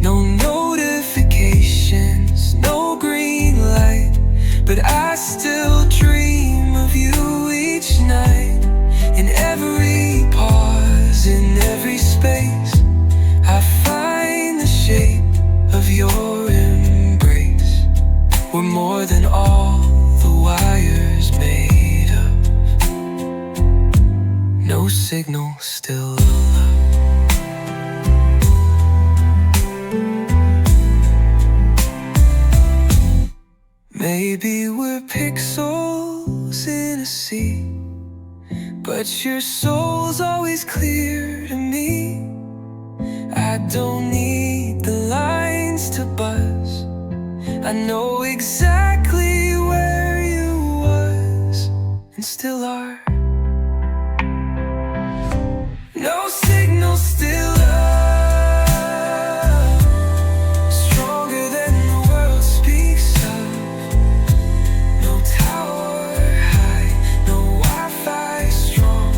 No notifications, no green light, but I still dream of you each night. In every pause, in every space, I find the shape of your embrace. We're more than all the wires made of. No signal, still love. Maybe we're pixels in a sea, but your soul's always clear to me. I don't need the lines to buzz, I know exactly where you was and still are. No signal, still love, stronger than the world speaks of. No tower high, no Wi-Fi strong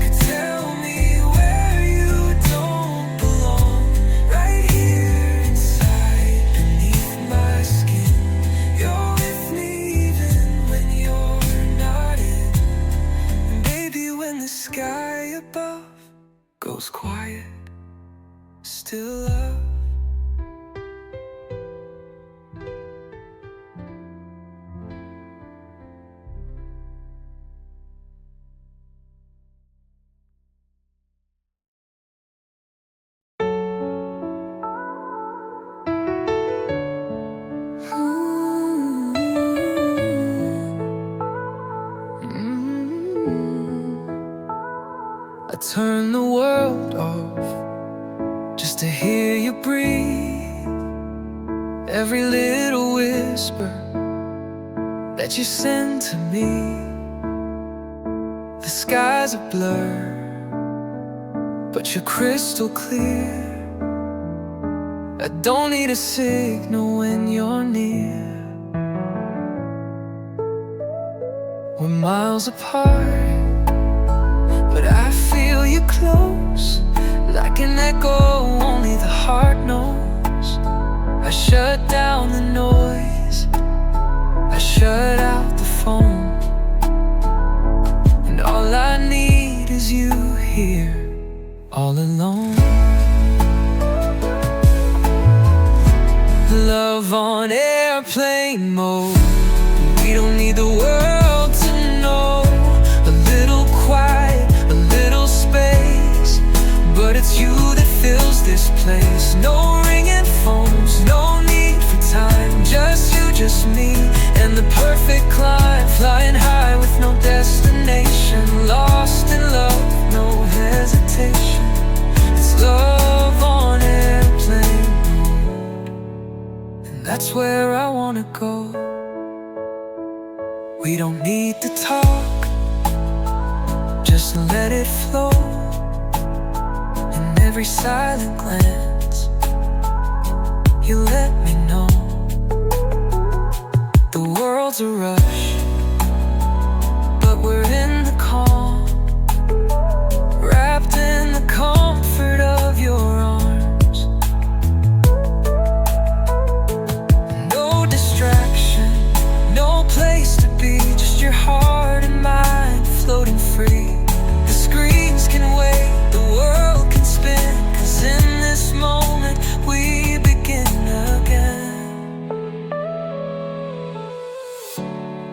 could tell me where you don't belong. Right here inside, beneath my skin, you're with me even when you're not in. And baby, when the sky above goes quiet, still love. I turn the world off just to hear you breathe. Every little whisper that you send to me. The sky's a blur, but you're crystal clear. I don't need a signal when you're near. We're miles apart, but I feel you close, like an echo only the heart knows. I shut down the noise, I shut out the phone, and all I need is you here, all alone. Love on airplane mode, we don't need the world to know. A little quiet, a little space, but it's you that fills this place. No ringing phones, no need for time, just you, just me, and the perfect climb. Flying high with no destination, lost in love, no hesitation. It's love on airplane mode, and That's where I wanna go. We don't need to talk, just let it flow. In every silent glance, you let me know the world's a rush, but we're in the calm, wrapped in the comfort of your arms. No distraction, no place to be, just your heart and mind floating free. The screens can wait, the world can spin, 'cause in this moment we begin again.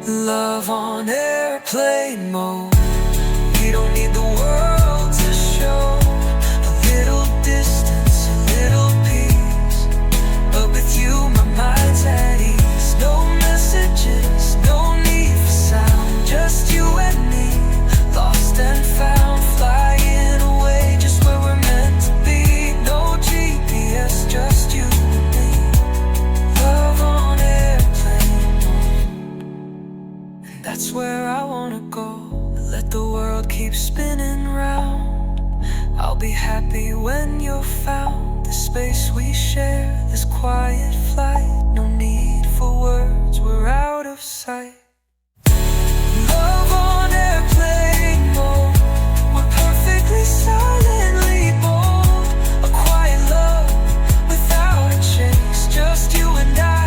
Love on airplane mode. We don't need the world to show. A little distance, a little peace, but with you my mind's at ease. No messages, no need for sound, just you and me, lost and found, flying away just where we're meant to be. No GPS, just you and me. Love on airplane mode. And that's where I wanna go. Let the world keep spinning round. I'll be happy when you're found. The space we share, this quiet flight. No need for words, we're out of sight. Love on airplane mode. We're perfectly silently bold. A quiet love without a chase. Just you and I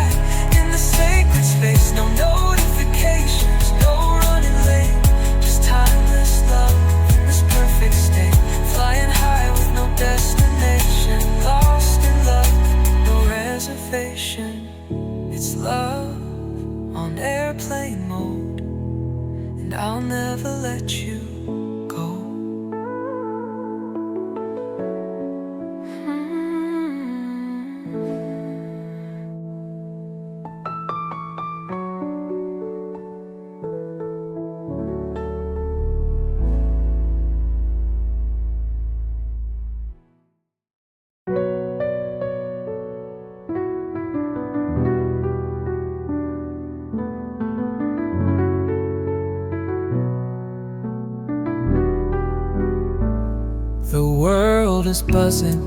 in the sacred space. No notifications, no running late. Just timeless love in this perfect state. Flying high with no destination. Lost in love, no reservation. It's love on airplane mode, and I'll never let you go. The world is buzzing,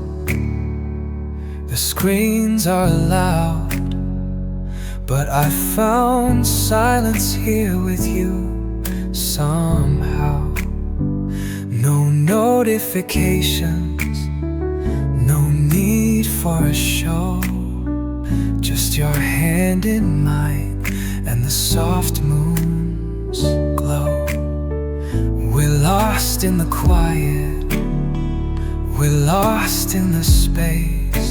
the screens are loud, but I found silence here with you somehow. No notifications, no need for a show, just your hand in mine and the soft moon's glow. We're lost in the quiet, we're lost in the space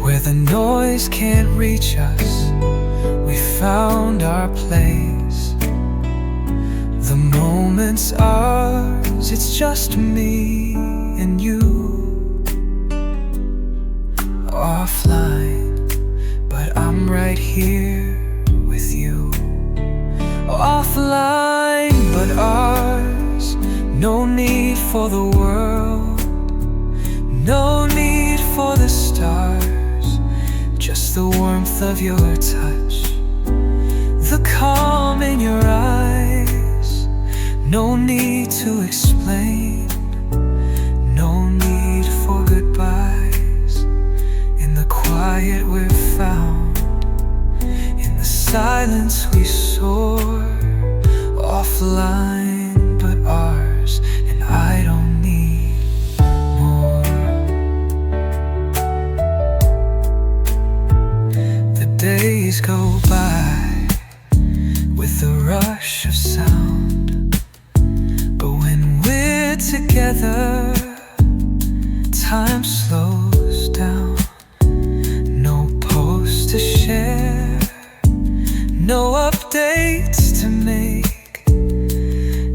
where the noise can't reach us. We found our place. The moment's ours, it's just me and you. Offline, but I'm right here with you. Offline, but ours. No need for the world, no need for the stars, just the warmth of your touch, the calm in your eyes. No need to explain, no need for goodbyes. In the quiet we're found, in the silence we soar. Offline, but ours, and I don't need more. The days go by with a rush of sound, but when we're together, time slows down. No post to share, no updates to make,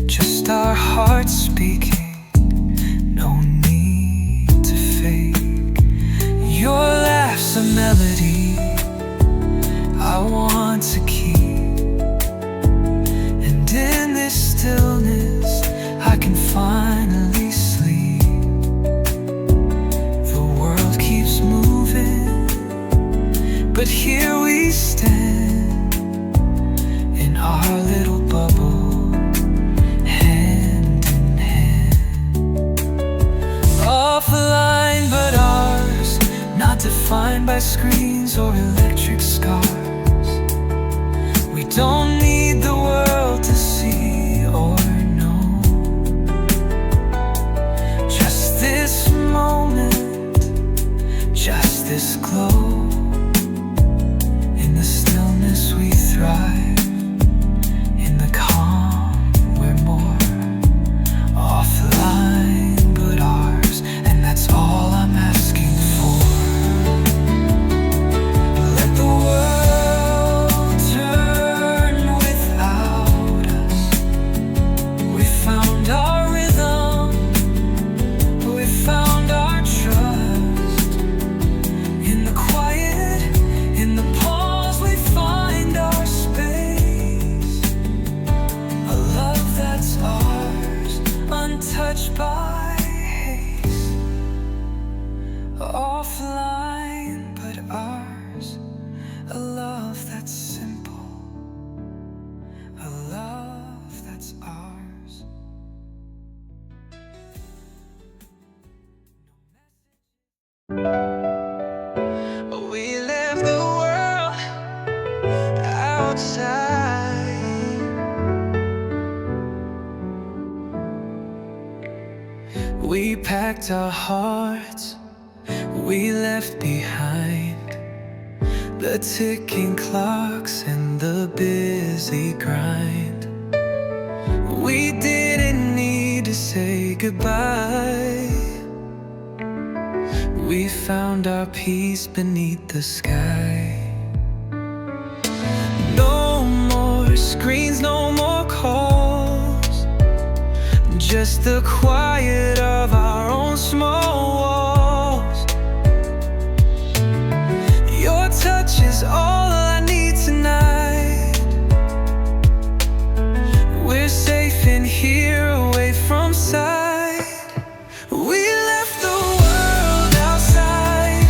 just our hearts speaking, no need to fake. Your laugh's a melody I want to keep, and in this stillness I can finally sleep. The world keeps moving, but here bubble, hand in hand. Offline but ours, not defined by screens or electric scars. We don't need the world to see or know, just this moment, just this glow. In the stillness we thrive, in the calm we're more. Offline but ours, and that's all I'm asking for. Let the world turn without us. We found our rhythm, we found our trust. In the quiet, in the pause, we find our space. A love that's ours, untouched by haste. Offline but ours, a love that's simple, a love that's ours. We left the world outside. We packed our hearts, we left behind the ticking clocks and the busy grind. We didn't need to say goodbye. We found our peace beneath the sky. No more screens, no more calls, just the quiet of our own small walls. Your touch is all I need tonight. We're safe in here, away from sight. We left the world outside,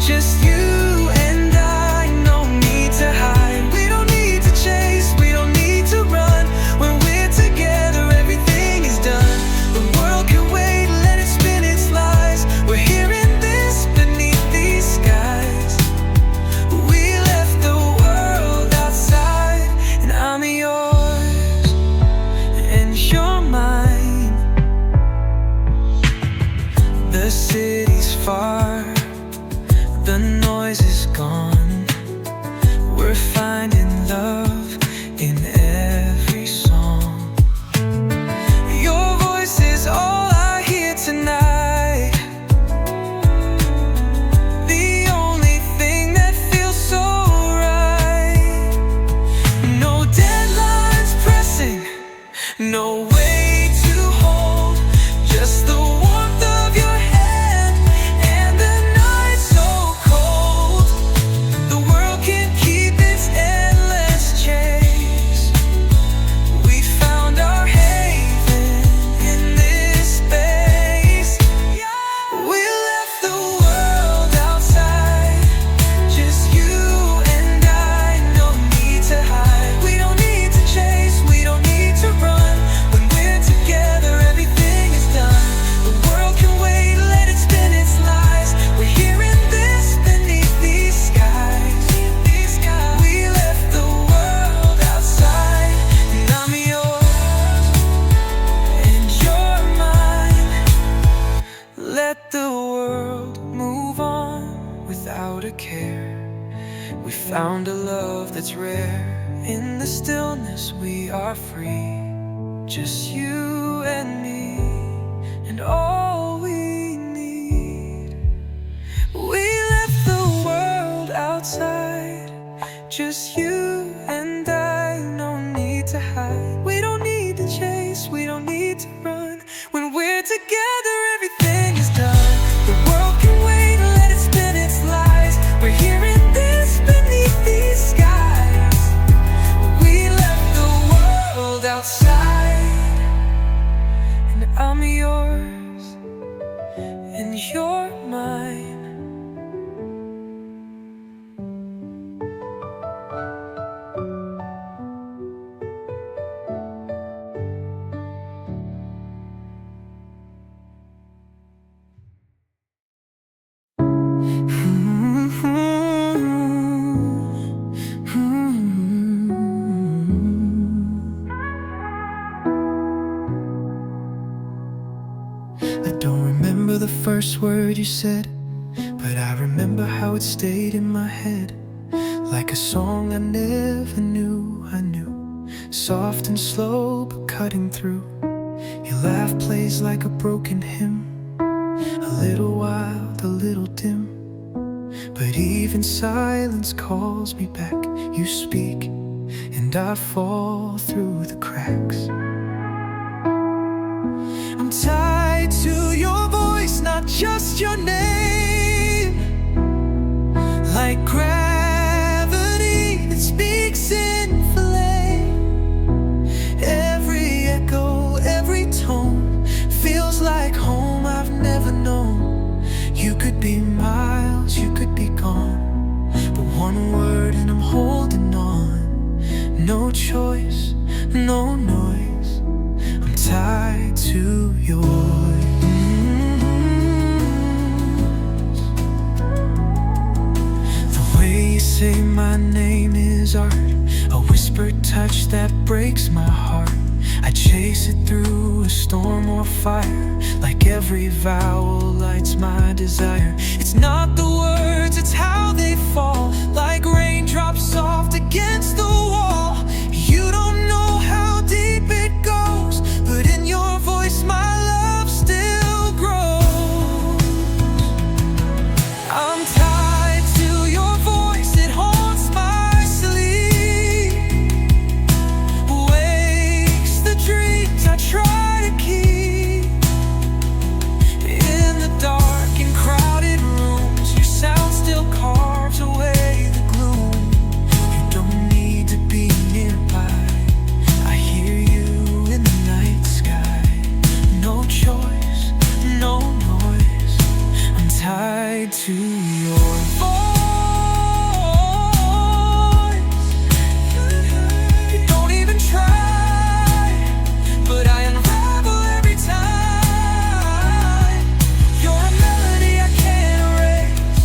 just you and I, no need to hide. We don't need to chase, we don't need to run. When we're together, everything is done. The world can wait, let it spin its lies. We're hearing this beneath these skies. We left the world outside, and I'm yours, and you're mine. The city's far, the noise is gone. We're finding love in every song. Your voice is all I hear tonight, the only thing that feels so right. No deadlines pressing, no way to hold, just the warmth of your hand and the night so cold. The world can't keep its endless chase. We found our haven in this space. We left the world outside, just you and I, no need to hide. We don't need to chase, we don't need to run. When we're together, everything is done. The world can wait, let it spin its lies. We're hearing this beneath these skies. We left the world outside, and I'm yours, and you're mine. Let the world move on without a care. We found a love that's rare. In the stillness we are free, just you and me, and all we need. We left the world outside, just you and I, no need to hide. We don't need to chase, we don't need to run. When we're together, everything is done. The world can wait, let it spin its lies. We're hearing this beneath these skies. We left the world outside, and I'm yours, and you're mine. first word you said, but I remember how it stayed in my head, like a song I never knew I knew. Soft and slow but cutting through. Your laugh plays like a broken hymn, a little wild, a little dim, but even silence calls me back. You speak and I fall through the cracks. I'm tied to your voice, not just your name. Like gravity that speaks in flame. Every echo, every tone feels like home I've never known. You could be miles, you could be gone, but one word and I'm holding on. No choice, no noise, I'm tied to yours. The way you say my name is art, a whispered touch that breaks my heart. I chase it through a storm or fire, like every vowel lights my desire. It's not the words, it's how they fall, like raindrops soft against the wall. You don't know how deep it goes, but in your voice my love still grows. I'm tied to your voice, it haunts my sleep, wakes the dreams I try to keep. In the dark and crowded rooms, your sound still carves away the gloom. You don't need to be nearby, I hear you in the night sky. No choice, no noise, I'm tied to your voice. You don't even try, but I unravel every time. You're a melody I can't erase,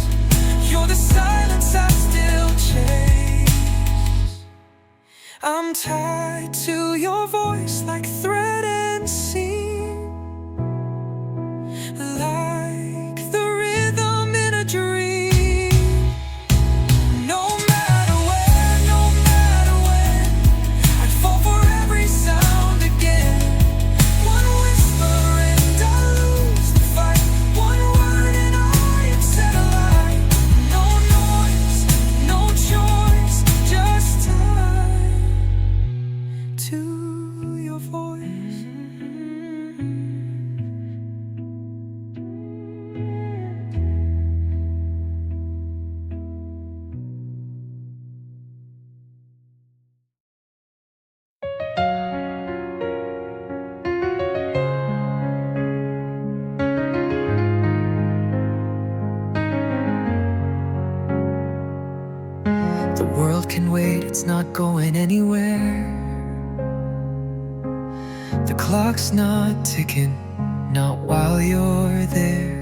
you're the silence I still chase. I'm tied to your voice like thread and seam, like the rhythm in a dream. No matter where, no matter when, I'd fall for every sound again. One whisper and I lose the fight, one word and I am set alight. No noise, no choice, just time to your voice. The world can wait, it's not going anywhere. The clock's not ticking, not while you're there.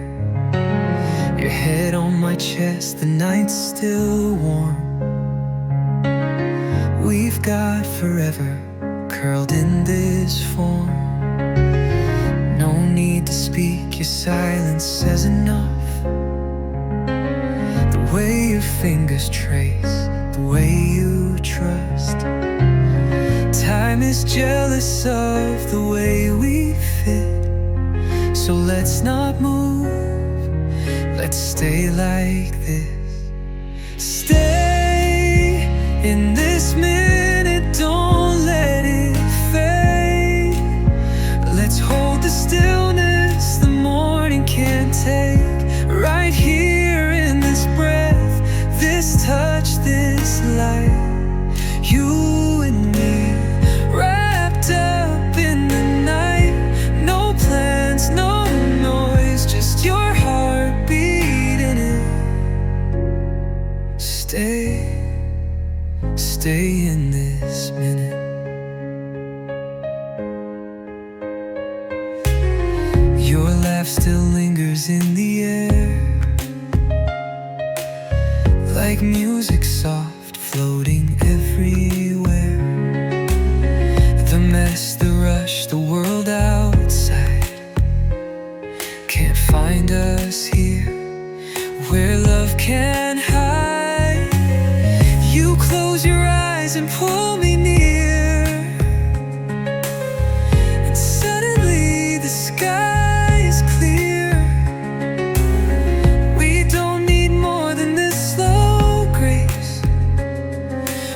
Your head on my chest, the night's still warm. We've got forever curled in this form. No need to speak, your silence says enough. The way your fingers trace, the way you trust. Time is jealous of the way we fit, so let's not move, let's stay like this. Stay in this minute, don't let it fade. Let's hold the stillness the morning can't take. Right here in this breath, this touch, this light. You and me, wrapped up in the night. No plans, no noise, just your heart beating it. Stay in this minute. Your laugh still lingers in the air, like music soft floating everywhere. The mess, the rush, the world outside can't find us pull me near, and suddenly the sky is clear. We don't need more than this slow grace.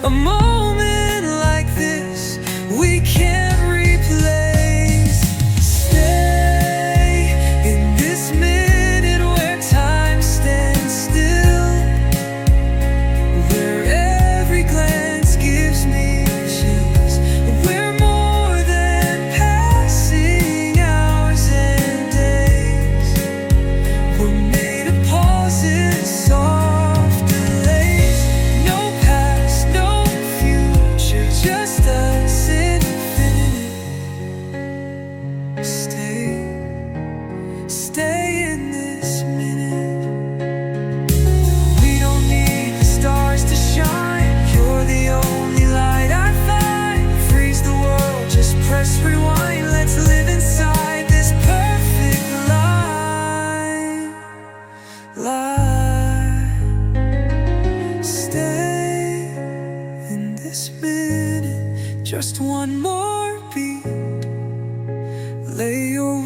A moment like this we can't replace. Stay in this minute where time stands still, where every glance gives me chills. We're more than passing hours and days. We're made of pauses, soft delays. No past, no future, just us infinite. Stay in this minute. We don't need the stars to shine. You're the only light I find. Freeze the world, just press rewind. Let's live inside this perfect line. Stay in this minute. Just one more beat. Lay your